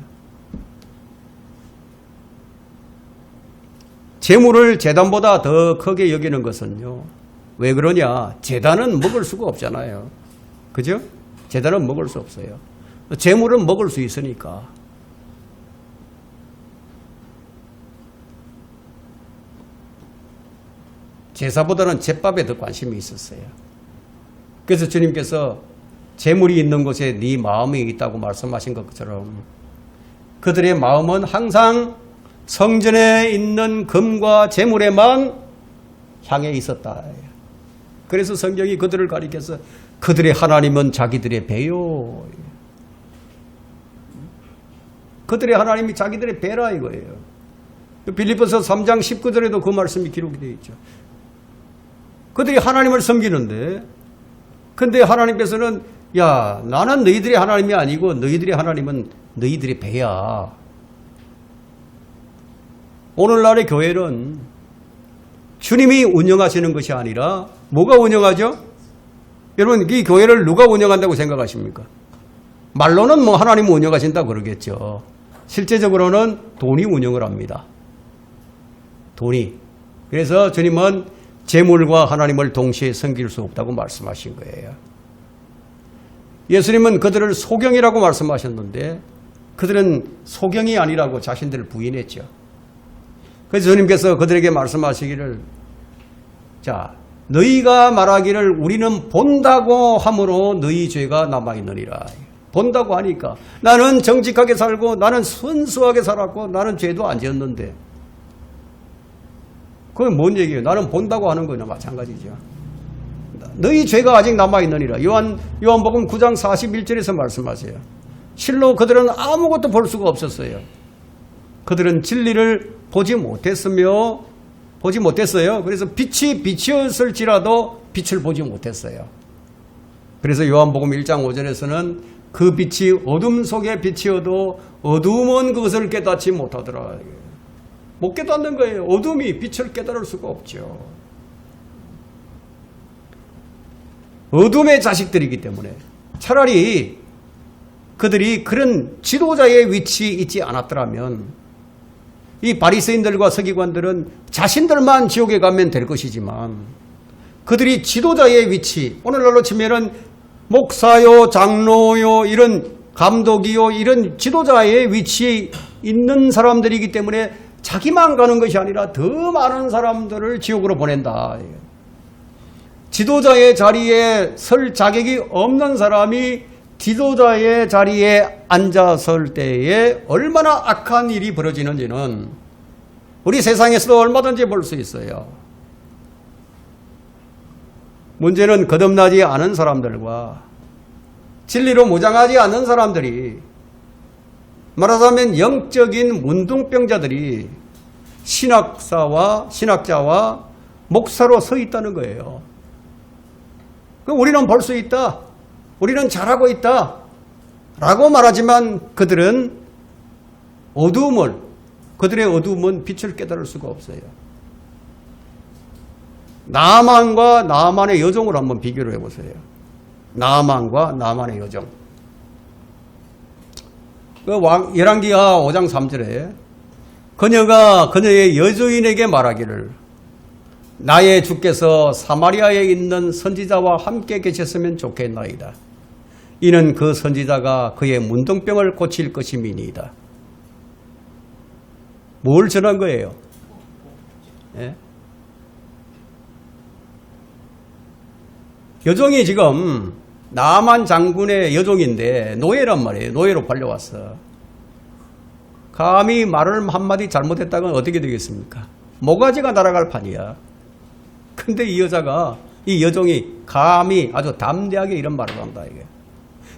재물을 제단보다 더 크게 여기는 것은요, 왜 그러냐? 제단은 먹을 수가 없잖아요. 그죠? 제단은 먹을 수 없어요. 재물은 먹을 수 있으니까. 제사보다는 제밥에 더 관심이 있었어요. 그래서 주님께서 재물이 있는 곳에 네 마음이 있다고 말씀하신 것처럼 그들의 마음은 항상 성전에 있는 금과 재물에만 향해 있었다. 그래서 성경이 그들을 가리켜서 그들의 하나님은 자기들의 배요. 그들의 하나님이 자기들의 배라 이거예요. 빌립보서 3장 19절에도 그 말씀이 기록이 되어 있죠. 그들이 하나님을 섬기는데, 근데 하나님께서는 야, 나는 너희들의 하나님이 아니고 너희들의 하나님은 너희들의 배야. 오늘날의 교회는 주님이 운영하시는 것이 아니라 뭐가 운영하죠? 여러분, 이 교회를 누가 운영한다고 생각하십니까? 말로는 뭐 하나님 운영하신다고 그러겠죠. 실제적으로는 돈이 운영을 합니다. 돈이. 그래서 주님은 재물과 하나님을 동시에 섬길 수 없다고 말씀하신 거예요. 예수님은 그들을 소경이라고 말씀하셨는데 그들은 소경이 아니라고 자신들을 부인했죠. 그래서 주님께서 그들에게 말씀하시기를, 자, 너희가 말하기를 우리는 본다고 함으로 너희 죄가 남아있느니라. 본다고 하니까 나는 정직하게 살고 나는 순수하게 살았고 나는 죄도 안 지었는데, 그건 뭔 얘기예요? 나는 본다고 하는 거나 마찬가지죠. 너희 죄가 아직 남아있느니라. 요한복음 9장 41절에서 말씀하세요. 실로 그들은 아무것도 볼 수가 없었어요. 그들은 진리를 보지 못했어요. 그래서 빛이 비치었을지라도 빛을 보지 못했어요. 그래서 요한복음 1장 5절에서는 그 빛이 어둠 속에 비치어도 어둠은 그것을 깨닫지 못하더라. 못 깨닫는 거예요. 어둠이 빛을 깨달을 수가 없죠. 어둠의 자식들이기 때문에 차라리 그들이 그런 지도자의 위치에 있지 않았더라면 이 바리새인들과 서기관들은 자신들만 지옥에 가면 될 것이지만 그들이 지도자의 위치, 오늘날로 치면은 목사요, 장로요, 이런 감독이요, 이런 지도자의 위치에 있는 사람들이기 때문에 자기만 가는 것이 아니라 더 많은 사람들을 지옥으로 보낸다. 지도자의 자리에 설 자격이 없는 사람이 지도자의 자리에 앉아설 때에 얼마나 악한 일이 벌어지는지는 우리 세상에서도 얼마든지 볼 수 있어요. 문제는 거듭나지 않은 사람들과 진리로 무장하지 않는 사람들이, 말하자면 영적인 문둥병자들이 신학자와 목사로 서 있다는 거예요. 그럼 우리는 볼 수 있다. 우리는 잘하고 있다. 라고 말하지만 그들의 어두움은 빛을 깨달을 수가 없어요. 나만과 나만의 여종을 한번 비교를 해보세요. 나만과 나만의 여종. 열왕기하 5장 3절에 그녀가 그녀의 여주인에게 말하기를 나의 주께서 사마리아에 있는 선지자와 함께 계셨으면 좋겠나이다. 이는 그 선지자가 그의 문둥병을 고칠 것임이니이다. 뭘 전한 거예요? 예? 여종이 지금 나만 장군의 여종인데 노예란 말이에요. 노예로 팔려왔어. 감히 말을 한마디 잘못했다면 어떻게 되겠습니까? 모가지가 날아갈 판이야. 근데 이 여자가, 이 여종이 감히 아주 담대하게 이런 말을 한다, 이게.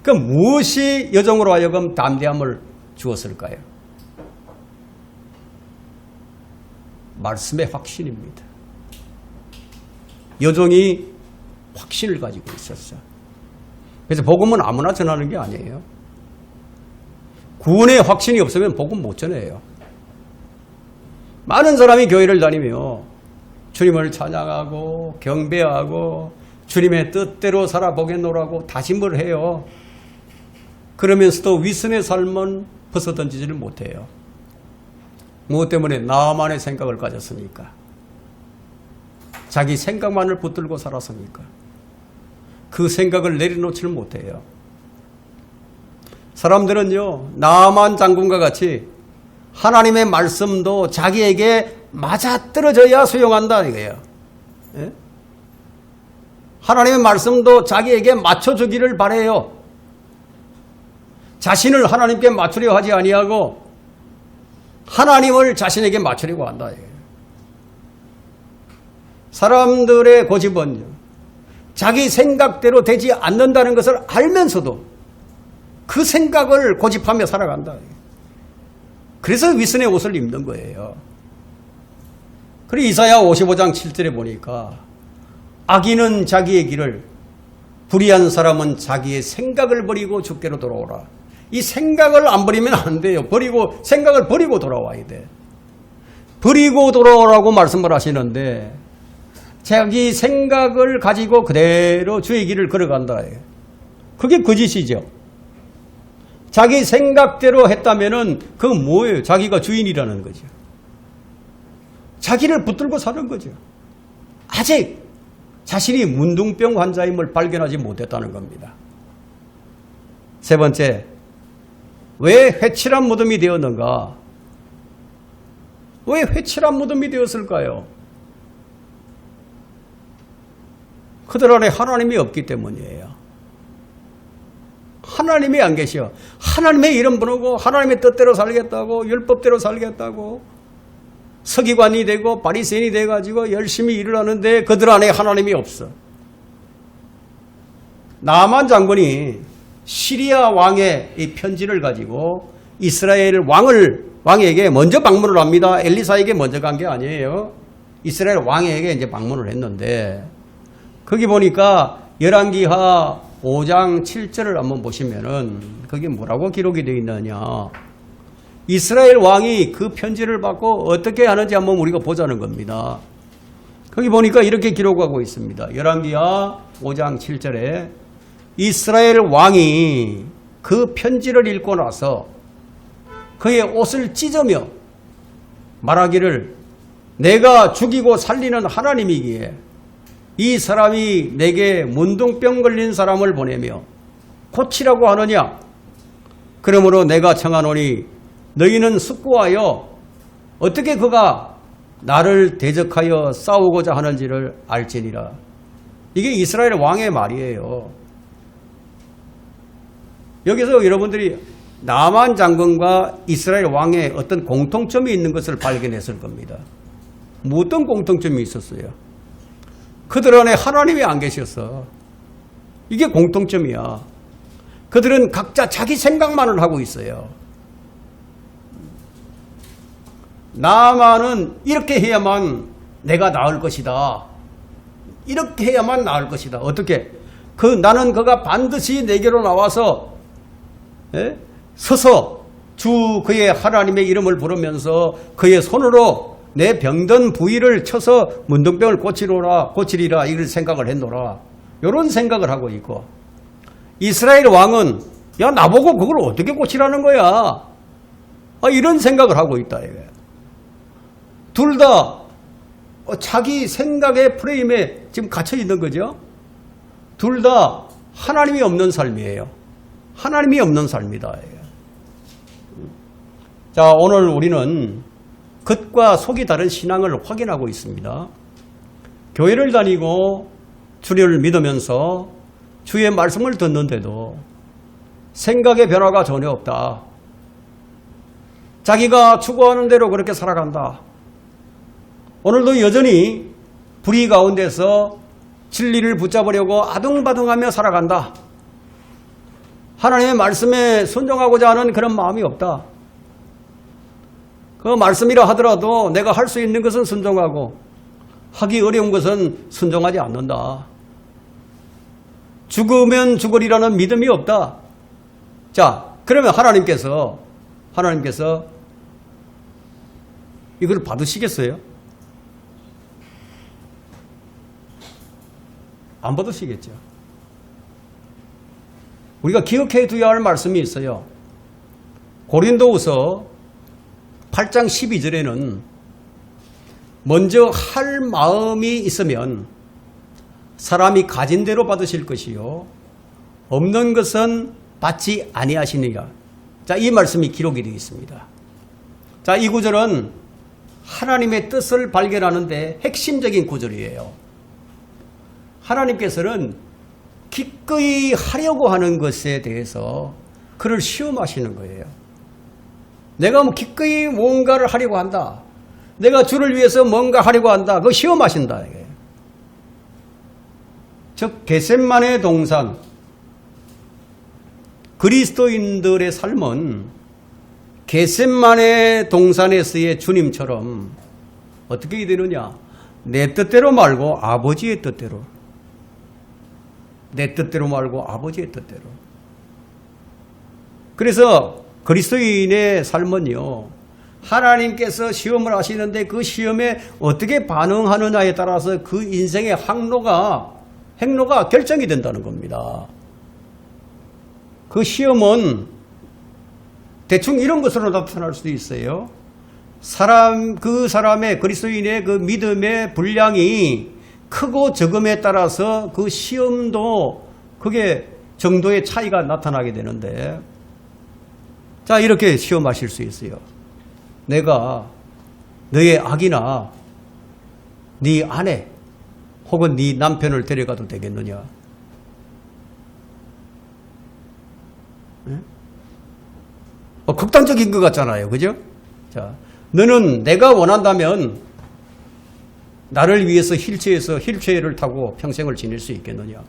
그럼 무엇이 여종으로 하여금 담대함을 주었을까요? 말씀의 확신입니다. 여종이 확신을 가지고 있었어. 그래서 복음은 아무나 전하는 게 아니에요. 구원의 확신이 없으면 복음 못 전해요. 많은 사람이 교회를 다니며 주님을 찬양하고 경배하고 주님의 뜻대로 살아보겠노라고 다짐을 해요. 그러면서도 위선의 삶은 벗어던지지를 못해요. 무엇 때문에? 나만의 생각을 가졌으니까. 자기 생각만을 붙들고 살았으니까. 그 생각을 내려놓지를 못해요. 사람들은요, 나만 장군과 같이 하나님의 말씀도 자기에게 맞아떨어져야 수용한다 이거예요. 예? 하나님의 말씀도 자기에게 맞춰주기를 바라요. 자신을 하나님께 맞추려 하지 아니하고 하나님을 자신에게 맞추려고 한다. 사람들의 고집은요, 자기 생각대로 되지 않는다는 것을 알면서도 그 생각을 고집하며 살아간다. 그래서 위선의 옷을 입는 거예요. 그리고 이사야 55장 7절에 보니까 악인은 자기의 길을, 불의한 사람은 자기의 생각을 버리고 주께로 돌아오라. 이 생각을 안 버리면 안 돼요. 생각을 버리고 돌아와야 돼. 버리고 돌아오라고 말씀을 하시는데 자기 생각을 가지고 그대로 주의 길을 걸어간다. 그게 거짓이죠. 자기 생각대로 했다면은 그건 뭐예요? 자기가 주인이라는 거죠. 자기를 붙들고 사는 거죠. 아직 자신이 문둥병 환자임을 발견하지 못했다는 겁니다. 세 번째, 왜 회칠한 무덤이 되었는가? 왜 회칠한 무덤이 되었을까요? 그들 안에 하나님이 없기 때문이에요. 하나님이 안 계셔. 하나님의 이름 부르고 하나님의 뜻대로 살겠다고, 율법대로 살겠다고 서기관이 되고 바리새인이 돼가지고 열심히 일을 하는데 그들 안에 하나님이 없어. 나만 장군이 시리아 왕의 이 편지를 가지고 이스라엘 왕에게 먼저 방문을 합니다. 엘리사에게 먼저 간 게 아니에요. 이스라엘 왕에게 이제 방문을 했는데 거기 보니까 열왕기하 5장 7절을 한번 보시면은 거기 뭐라고 기록이 되어 있느냐. 이스라엘 왕이 그 편지를 받고 어떻게 하는지 한번 우리가 보자는 겁니다. 거기 보니까 이렇게 기록하고 있습니다. 열왕기하 5장 7절에 이스라엘 왕이 그 편지를 읽고 나서 그의 옷을 찢으며 말하기를 내가 죽이고 살리는 하나님이기에 이 사람이 내게 문둥병 걸린 사람을 보내며 고치라고 하느냐. 그러므로 내가 청하노니 너희는 숙고하여 어떻게 그가 나를 대적하여 싸우고자 하는지를 알지니라. 이게 이스라엘 왕의 말이에요. 여기서 여러분들이 나만 장군과 이스라엘 왕의 어떤 공통점이 있는 것을 발견했을 겁니다. 어떤 공통점이 있었어요? 그들 안에 하나님이 안 계셨어. 이게 공통점이야. 그들은 각자 자기 생각만을 하고 있어요. 나만은 이렇게 해야만 내가 나을 것이다. 이렇게 해야만 나을 것이다. 어떻게? 나는 그가 반드시 내게로 나와서 서서 주 그의 하나님의 이름을 부르면서 그의 손으로 내 병든 부위를 쳐서 문둥병을 고치리라 이걸 생각을 했노라. 이런 생각을 하고 있고, 이스라엘 왕은 야 나보고 그걸 어떻게 고치라는 거야, 이런 생각을 하고 있다. 둘 다 자기 생각의 프레임에 지금 갇혀 있는 거죠. 둘 다 하나님이 없는 삶이에요. 하나님이 없는 삶이다. 자, 오늘 우리는 겉과 속이 다른 신앙을 확인하고 있습니다. 교회를 다니고 주님을 믿으면서 주의 말씀을 듣는데도 생각의 변화가 전혀 없다. 자기가 추구하는 대로 그렇게 살아간다. 오늘도 여전히 불의 가운데서 진리를 붙잡으려고 아둥바둥하며 살아간다. 하나님의 말씀에 순종하고자 하는 그런 마음이 없다. 그 말씀이라 하더라도 내가 할 수 있는 것은 순종하고 하기 어려운 것은 순종하지 않는다. 죽으면 죽으리라는 믿음이 없다. 자, 그러면 하나님께서 이걸 받으시겠어요? 안 받으시겠죠. 우리가 기억해 두어야 할 말씀이 있어요. 고린도후서 8장 12절에는 먼저 할 마음이 있으면 사람이 가진 대로 받으실 것이요 없는 것은 받지 아니하시느니라. 자, 이 말씀이 기록이 되어 있습니다. 자, 이 구절은 하나님의 뜻을 발견하는 데 핵심적인 구절이에요. 하나님께서는 기꺼이 하려고 하는 것에 대해서 그를 시험하시는 거예요. 내가 기꺼이 뭔가를 하려고 한다. 내가 주를 위해서 뭔가 하려고 한다. 그거 시험하신다. 즉 겟세마네 동산, 그리스도인들의 삶은 겟세마네 동산에서의 주님처럼 어떻게 되느냐? 내 뜻대로 말고 아버지의 뜻대로. 내 뜻대로 말고 아버지의 뜻대로. 그래서 그리스도인의 삶은요, 하나님께서 시험을 하시는데 그 시험에 어떻게 반응하느냐에 따라서 그 인생의 행로가 결정이 된다는 겁니다. 그 시험은 대충 이런 것으로 나타날 수도 있어요. 그 사람의 그리스도인의 그 믿음의 분량이 크고 적음에 따라서 그 시험도 그게 정도의 차이가 나타나게 되는데, 자, 이렇게 시험하실 수 있어요. 내가 너의 아기나 네 아내 혹은 네 남편을 데려가도 되겠느냐? 극단적인 것 같잖아요. 그죠? 자, 너는 내가 원한다면 나를 위해서 휠체어를 타고 평생을 지낼 수 있겠느냐?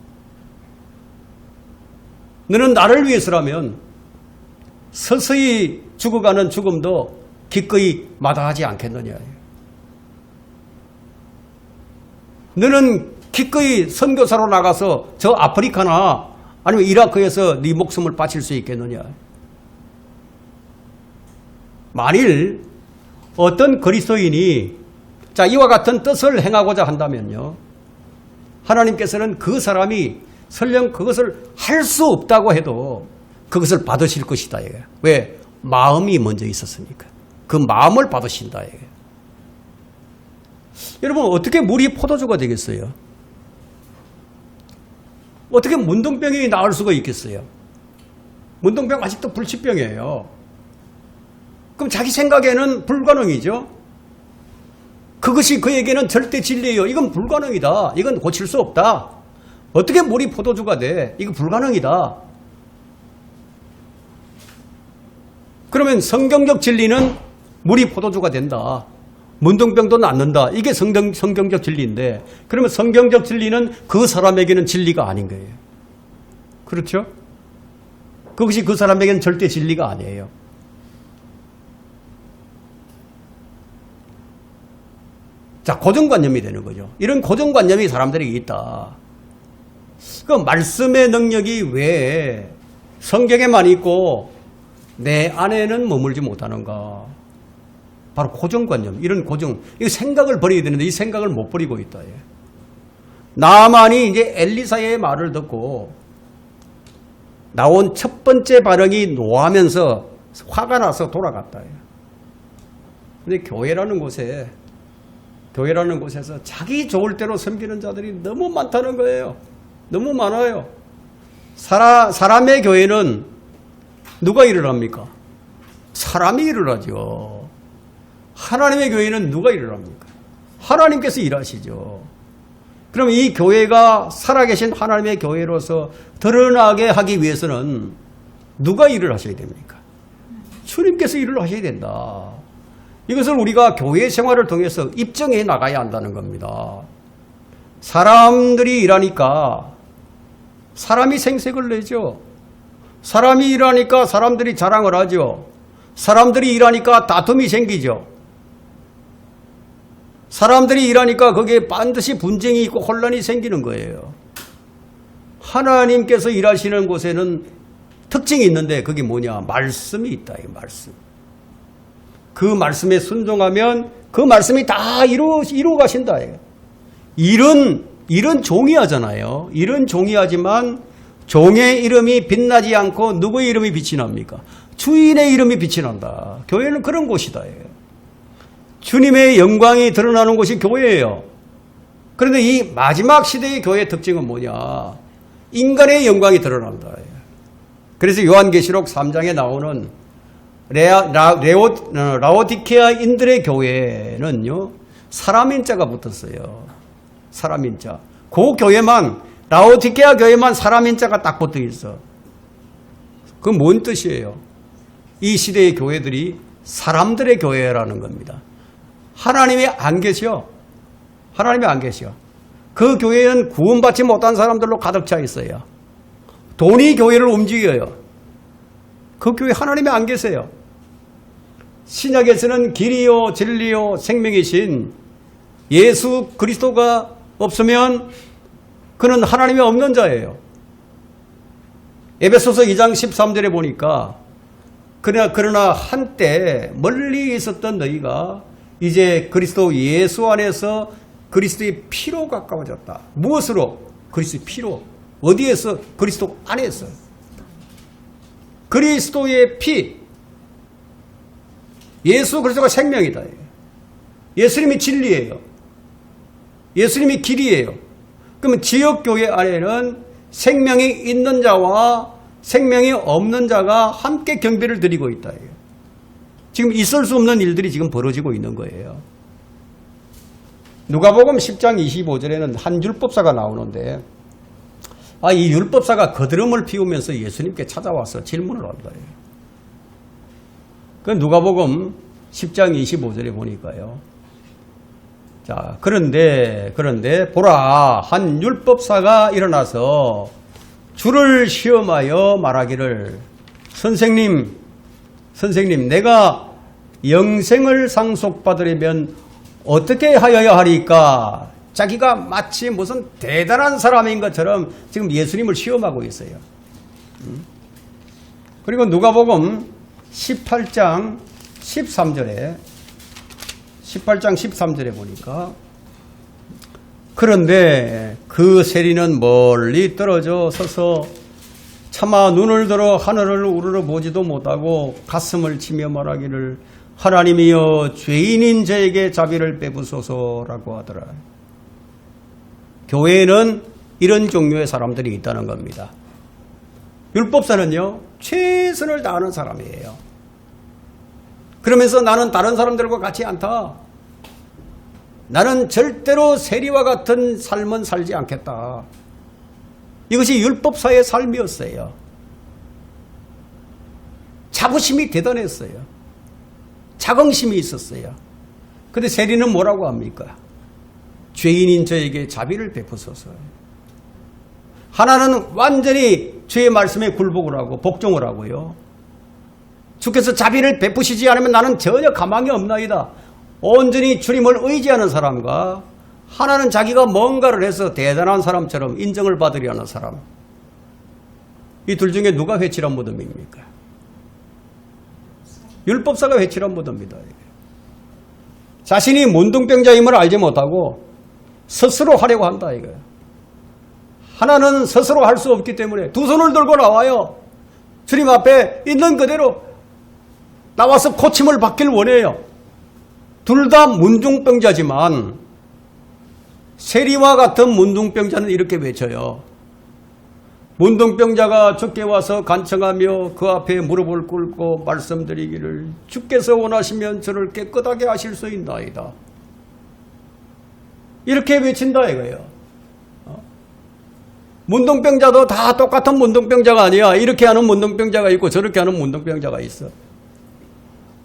너는 나를 위해서라면 서서히 죽어가는 죽음도 기꺼이 마다하지 않겠느냐? 너는 기꺼이 선교사로 나가서 저 아프리카나 아니면 이라크에서 네 목숨을 바칠 수 있겠느냐? 만일 어떤 그리스도인이 자, 이와 같은 뜻을 행하고자 한다면요, 하나님께서는 그 사람이 설령 그것을 할 수 없다고 해도 그것을 받으실 것이다. 왜? 마음이 먼저 있었으니까. 그 마음을 받으신다. 여러분, 어떻게 물이 포도주가 되겠어요? 어떻게 문둥병이 나을 수가 있겠어요? 문둥병 아직도 불치병이에요. 그럼 자기 생각에는 불가능이죠. 그것이 그에게는 절대 진리예요. 이건 불가능이다. 이건 고칠 수 없다. 어떻게 물이 포도주가 돼? 이거 불가능이다. 그러면 성경적 진리는 물이 포도주가 된다. 문둥병도 낫는다. 이게 성경적 진리인데, 그러면 성경적 진리는 그 사람에게는 진리가 아닌 거예요. 그렇죠? 그것이 그 사람에게는 절대 진리가 아니에요. 자, 고정관념이 되는 거죠. 이런 고정관념이 사람들에게 있다. 그 말씀의 능력이 왜 성경에만 있고 내 안에는 머물지 못하는가? 바로 고정관념, 이런 고정, 이 생각을 버려야 되는데 이 생각을 못 버리고 있다. 나만이 이제 엘리사의 말을 듣고 나온 첫 번째 반응이 노하면서 화가 나서 돌아갔다. 근데 교회라는 곳에서 자기 좋을 대로 섬기는 자들이 너무 많다는 거예요. 너무 많아요. 사람의 교회는 누가 일을 합니까? 사람이 일을 하죠. 하나님의 교회는 누가 일을 합니까? 하나님께서 일하시죠. 그럼 이 교회가 살아계신 하나님의 교회로서 드러나게 하기 위해서는 누가 일을 하셔야 됩니까? 주님께서 일을 하셔야 된다. 이것을 우리가 교회 생활을 통해서 입증해 나가야 한다는 겁니다. 사람들이 일하니까 사람이 생색을 내죠. 사람이 일하니까 사람들이 자랑을 하죠. 사람들이 일하니까 다툼이 생기죠. 사람들이 일하니까 거기에 반드시 분쟁이 있고 혼란이 생기는 거예요. 하나님께서 일하시는 곳에는 특징이 있는데 그게 뭐냐? 말씀이 있다. 이 말씀. 그 말씀에 순종하면 그 말씀이 다 이루어 가신다. 일은 종이 하잖아요. 일은 종이 하지만 종의 이름이 빛나지 않고 누구의 이름이 빛이 납니까? 주인의 이름이 빛이 난다. 교회는 그런 곳이다. 주님의 영광이 드러나는 곳이 교회예요. 그런데 이 마지막 시대의 교회의 특징은 뭐냐? 인간의 영광이 드러난다. 그래서 요한계시록 3장에 나오는 라오디케아인들의 교회는요, 사람인자가 붙었어요. 사람인자. 그 교회만, 라오디케아 교회만 사람인자가 딱 붙어 있어. 그건 뭔 뜻이에요? 이 시대의 교회들이 사람들의 교회라는 겁니다. 하나님이 안 계셔. 하나님이 안 계셔. 그 교회는 구원받지 못한 사람들로 가득 차 있어요. 돈이 교회를 움직여요. 그 교회 하나님이 안 계세요. 신약에서는 길이요 진리요 생명이신 예수 그리스도가 없으면 그는 하나님이 없는 자예요. 에베소서 2장 13절에 보니까 그러나 한때 멀리 있었던 너희가 이제 그리스도 예수 안에서 그리스도의 피로 가까워졌다. 무엇으로? 그리스도의 피로. 어디에서? 그리스도 안에서. 그리스도의 피. 예수 그리스도가 생명이다. 예수님이 진리예요. 예수님이 길이에요. 그러면 지역교회 안에는 생명이 있는 자와 생명이 없는 자가 함께 경배를 드리고 있다. 지금 있을 수 없는 일들이 지금 벌어지고 있는 거예요. 누가복음 10장 25절에는 한 율법사가 나오는데 이 율법사가 거드름을 피우면서 예수님께 찾아와서 질문을 한다. 그 누가복음 10장 25절에 보니까요. 자, 그런데 보라, 한 율법사가 일어나서 주를 시험하여 말하기를 선생님, 내가 영생을 상속받으려면 어떻게 하여야 하리까? 자기가 마치 무슨 대단한 사람인 것처럼 지금 예수님을 시험하고 있어요. 그리고 누가복음 18장 13절에 보니까 그런데 그 세리는 멀리 떨어져 서서 차마 눈을 들어 하늘을 우러러 보지도 못하고 가슴을 치며 말하기를 하나님이여 죄인인 저에게 자비를 베푸소서라고 하더라. 교회에는 이런 종류의 사람들이 있다는 겁니다. 율법사는요, 최선을 다하는 사람이에요. 그러면서 나는 다른 사람들과 같이 않다. 나는 절대로 세리와 같은 삶은 살지 않겠다. 이것이 율법사의 삶이었어요. 자부심이 대단했어요. 자긍심이 있었어요. 그런데 세리는 뭐라고 합니까? 죄인인 저에게 자비를 베푸소서. 하나는 완전히 주의 말씀에 굴복을 하고 복종을 하고요. 주께서 자비를 베푸시지 않으면 나는 전혀 가망이 없나이다. 온전히 주님을 의지하는 사람과 하나는 자기가 뭔가를 해서 대단한 사람처럼 인정을 받으려는 사람. 이 둘 중에 누가 회칠한 무덤입니까? 율법사가 회칠한 무덤입니다. 자신이 문둥병자임을 알지 못하고 스스로 하려고 한다 이거예요. 하나는 스스로 할 수 없기 때문에 두 손을 들고 나와요. 주님 앞에 있는 그대로 나와서 고침을 받길 원해요. 둘 다 문둥병자지만 세리와 같은 문둥병자는 이렇게 외쳐요. 문둥병자가 주께 와서 간청하며 그 앞에 무릎을 꿇고 말씀드리기를 주께서 원하시면 저를 깨끗하게 하실 수 있나이다. 이렇게 외친다 이거예요. 문둥병자도 다 똑같은 문둥병자가 아니야. 이렇게 하는 문둥병자가 있고 저렇게 하는 문둥병자가 있어.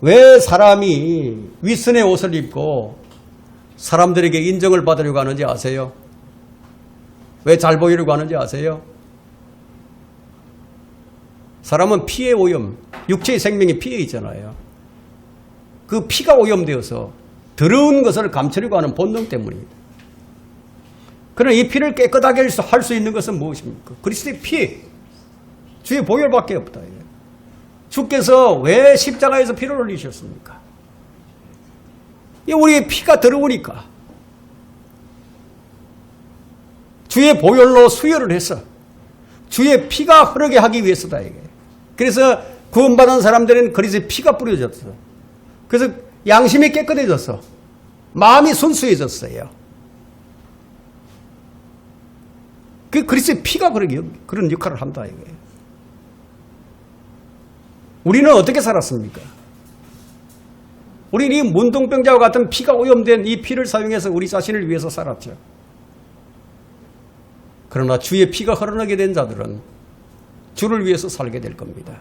왜 사람이 윗선의 옷을 입고 사람들에게 인정을 받으려고 하는지 아세요? 왜 잘 보이려고 하는지 아세요? 사람은 피에 오염, 육체의 생명이 피에 있잖아요. 그 피가 오염되어서 더러운 것을 감추려고 하는 본능 때문입니다. 그러나 이 피를 깨끗하게 할 수 있는 것은 무엇입니까? 그리스도의 피, 주의 보혈밖에 없다. 주께서 왜 십자가에서 피를 흘리셨습니까? 우리의 피가 더러우니까. 주의 보혈로 수혈을 했어. 주의 피가 흐르게 하기 위해서다. 이게. 그래서 구원받은 사람들은 그리스도의 피가 뿌려졌어. 그래서 양심이 깨끗해졌어. 마음이 순수해졌어요. 그 그리스도의 피가 그런 역할을 한다. 이게. 우리는 어떻게 살았습니까? 우리는 이 문둥병자와 같은 피가 오염된 이 피를 사용해서 우리 자신을 위해서 살았죠. 그러나 주의 피가 흐르게 된 자들은 주를 위해서 살게 될 겁니다.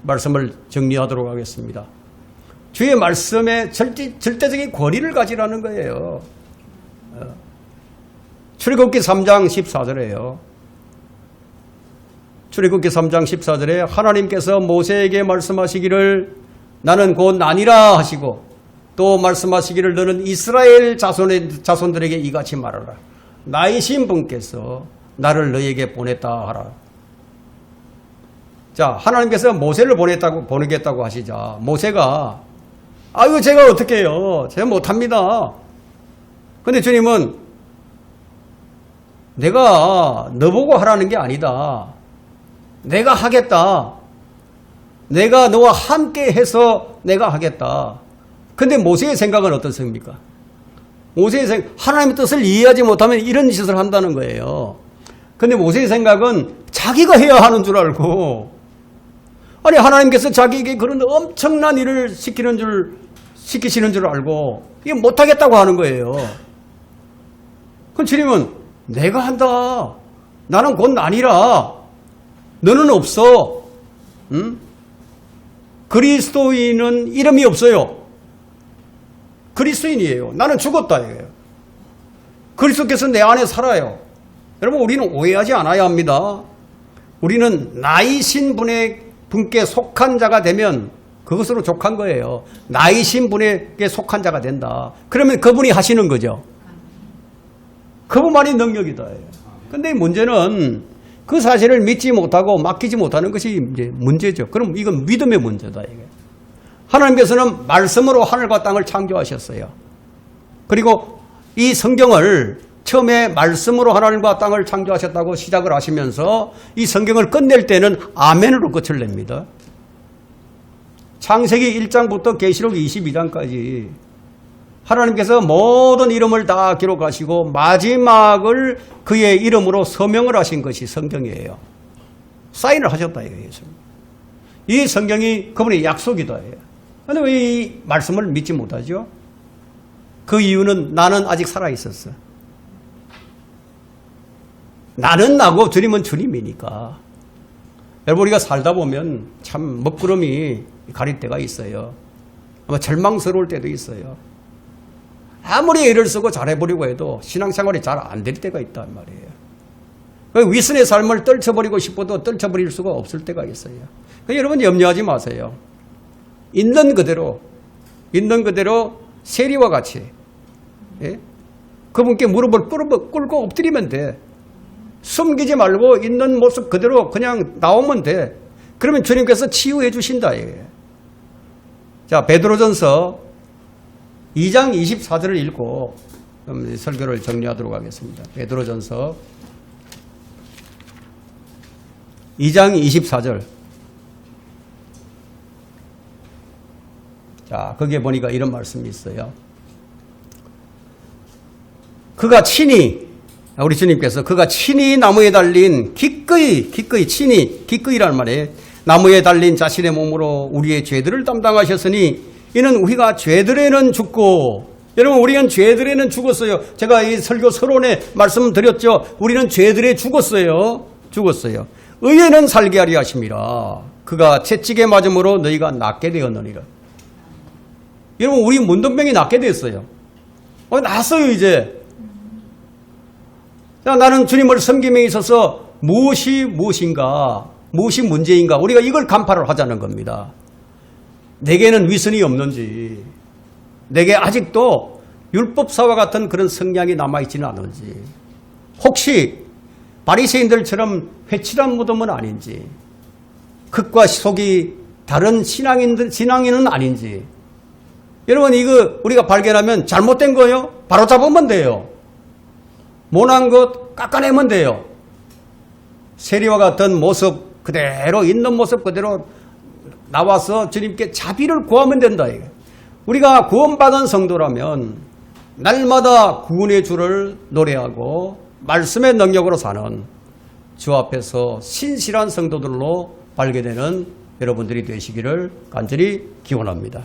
말씀을 정리하도록 하겠습니다. 주의 말씀에 절대적인 권위를 가지라는 거예요. 출애굽기 3장 14절에요. 출애굽기 3장 14절에 하나님께서 모세에게 말씀하시기를 나는 곧 나니라 하시고 또 말씀하시기를 너는 이스라엘 자손들에게 이같이 말하라. 나이신 분께서 나를 너에게 보냈다 하라. 자, 하나님께서 모세를 보내겠다고 하시자 모세가 아유 제가 어떻게 해요? 제가 못합니다. 근데 주님은 내가 너보고 하라는 게 아니다. 내가 하겠다. 내가 너와 함께 해서 내가 하겠다. 근데 모세의 생각은 어떻습니까? 모세의 생각, 하나님의 뜻을 이해하지 못하면 이런 짓을 한다는 거예요. 근데 모세의 생각은 자기가 해야 하는 줄 알고, 아니, 하나님께서 자기에게 그런 엄청난 일을 시키시는 줄 알고, 이게 못하겠다고 하는 거예요. 그럼 주님은 내가 한다. 나는 곧 아니라, 너는 없어. 응? 그리스도인은 이름이 없어요. 그리스도인이에요. 나는 죽었다 이거예요. 그리스도께서 내 안에 살아요. 여러분 우리는 오해하지 않아야 합니다. 우리는 나이신 분께 속한 자가 되면 그것으로 족한 거예요. 나이신 분에게 속한 자가 된다. 그러면 그분이 하시는 거죠. 그분만이 능력이다. 그런데 문제는 그 사실을 믿지 못하고 맡기지 못하는 것이 이제 문제죠. 그럼 이건 믿음의 문제다. 이게. 하나님께서는 말씀으로 하늘과 땅을 창조하셨어요. 그리고 이 성경을 처음에 말씀으로 하늘과 땅을 창조하셨다고 시작을 하시면서 이 성경을 끝낼 때는 아멘으로 끝을 냅니다. 창세기 1장부터 계시록 22장까지 하나님께서 모든 이름을 다 기록하시고 마지막을 그의 이름으로 서명을 하신 것이 성경이에요. 사인을 하셨다 이거예요. 이 성경이 그분의 약속이다. 그런데 왜 이 말씀을 믿지 못하죠? 그 이유는 나는 아직 살아있었어. 나는 나고 주님은 주님이니까. 여러분 우리가 살다 보면 참 먹구름이 가릴 때가 있어요. 아마 절망스러울 때도 있어요. 아무리 애를 쓰고 잘해보려고 해도 신앙생활이 잘 안 될 때가 있단 말이에요. 위선의 삶을 떨쳐버리고 싶어도 떨쳐버릴 수가 없을 때가 있어요. 여러분 염려하지 마세요. 있는 그대로 세리와 같이 그분께 무릎을 꿇고 엎드리면 돼. 숨기지 말고 있는 모습 그대로 그냥 나오면 돼. 그러면 주님께서 치유해 주신다. 자, 베드로전서 2장 24절을 읽고 설교를 정리하도록 하겠습니다. 베드로전서 2장 24절. 자, 거기에 보니까 이런 말씀이 있어요. 그가 친히, 우리 주님께서 그가 친히 나무에 달린 기꺼이라는 말이에요. 나무에 달린 자신의 몸으로 우리의 죄들을 담당하셨으니 이는 우리가 죄들에는 죽고, 여러분 우리는 죄들에는 죽었어요. 제가 이 설교 서론에 말씀드렸죠. 우리는 죄들에 죽었어요. 의에는 살게 하려 하심이라. 그가 채찍에 맞음으로 너희가 낫게 되었느니라. 여러분 우리 문둥병이 낫게 됐어요. 낫어요 이제. 자, 나는 주님을 섬김에 있어서 무엇이 문제인가, 우리가 이걸 간파를 하자는 겁니다. 내게는 위선이 없는지, 내게 아직도 율법사와 같은 그런 성향이 남아있지는 않은지, 혹시 바리새인들처럼 회칠한 무덤은 아닌지, 겉과 속이 다른 신앙인은 아닌지, 여러분 이거 우리가 발견하면 잘못된 거요? 바로 잡으면 돼요. 모난 것 깎아내면 돼요. 세리와 같은 모습 그대로, 있는 모습 그대로 나와서 주님께 자비를 구하면 된다. 우리가 구원받은 성도라면 날마다 구원의 주를 노래하고 말씀의 능력으로 사는 주 앞에서 신실한 성도들로 발견되는 여러분들이 되시기를 간절히 기원합니다.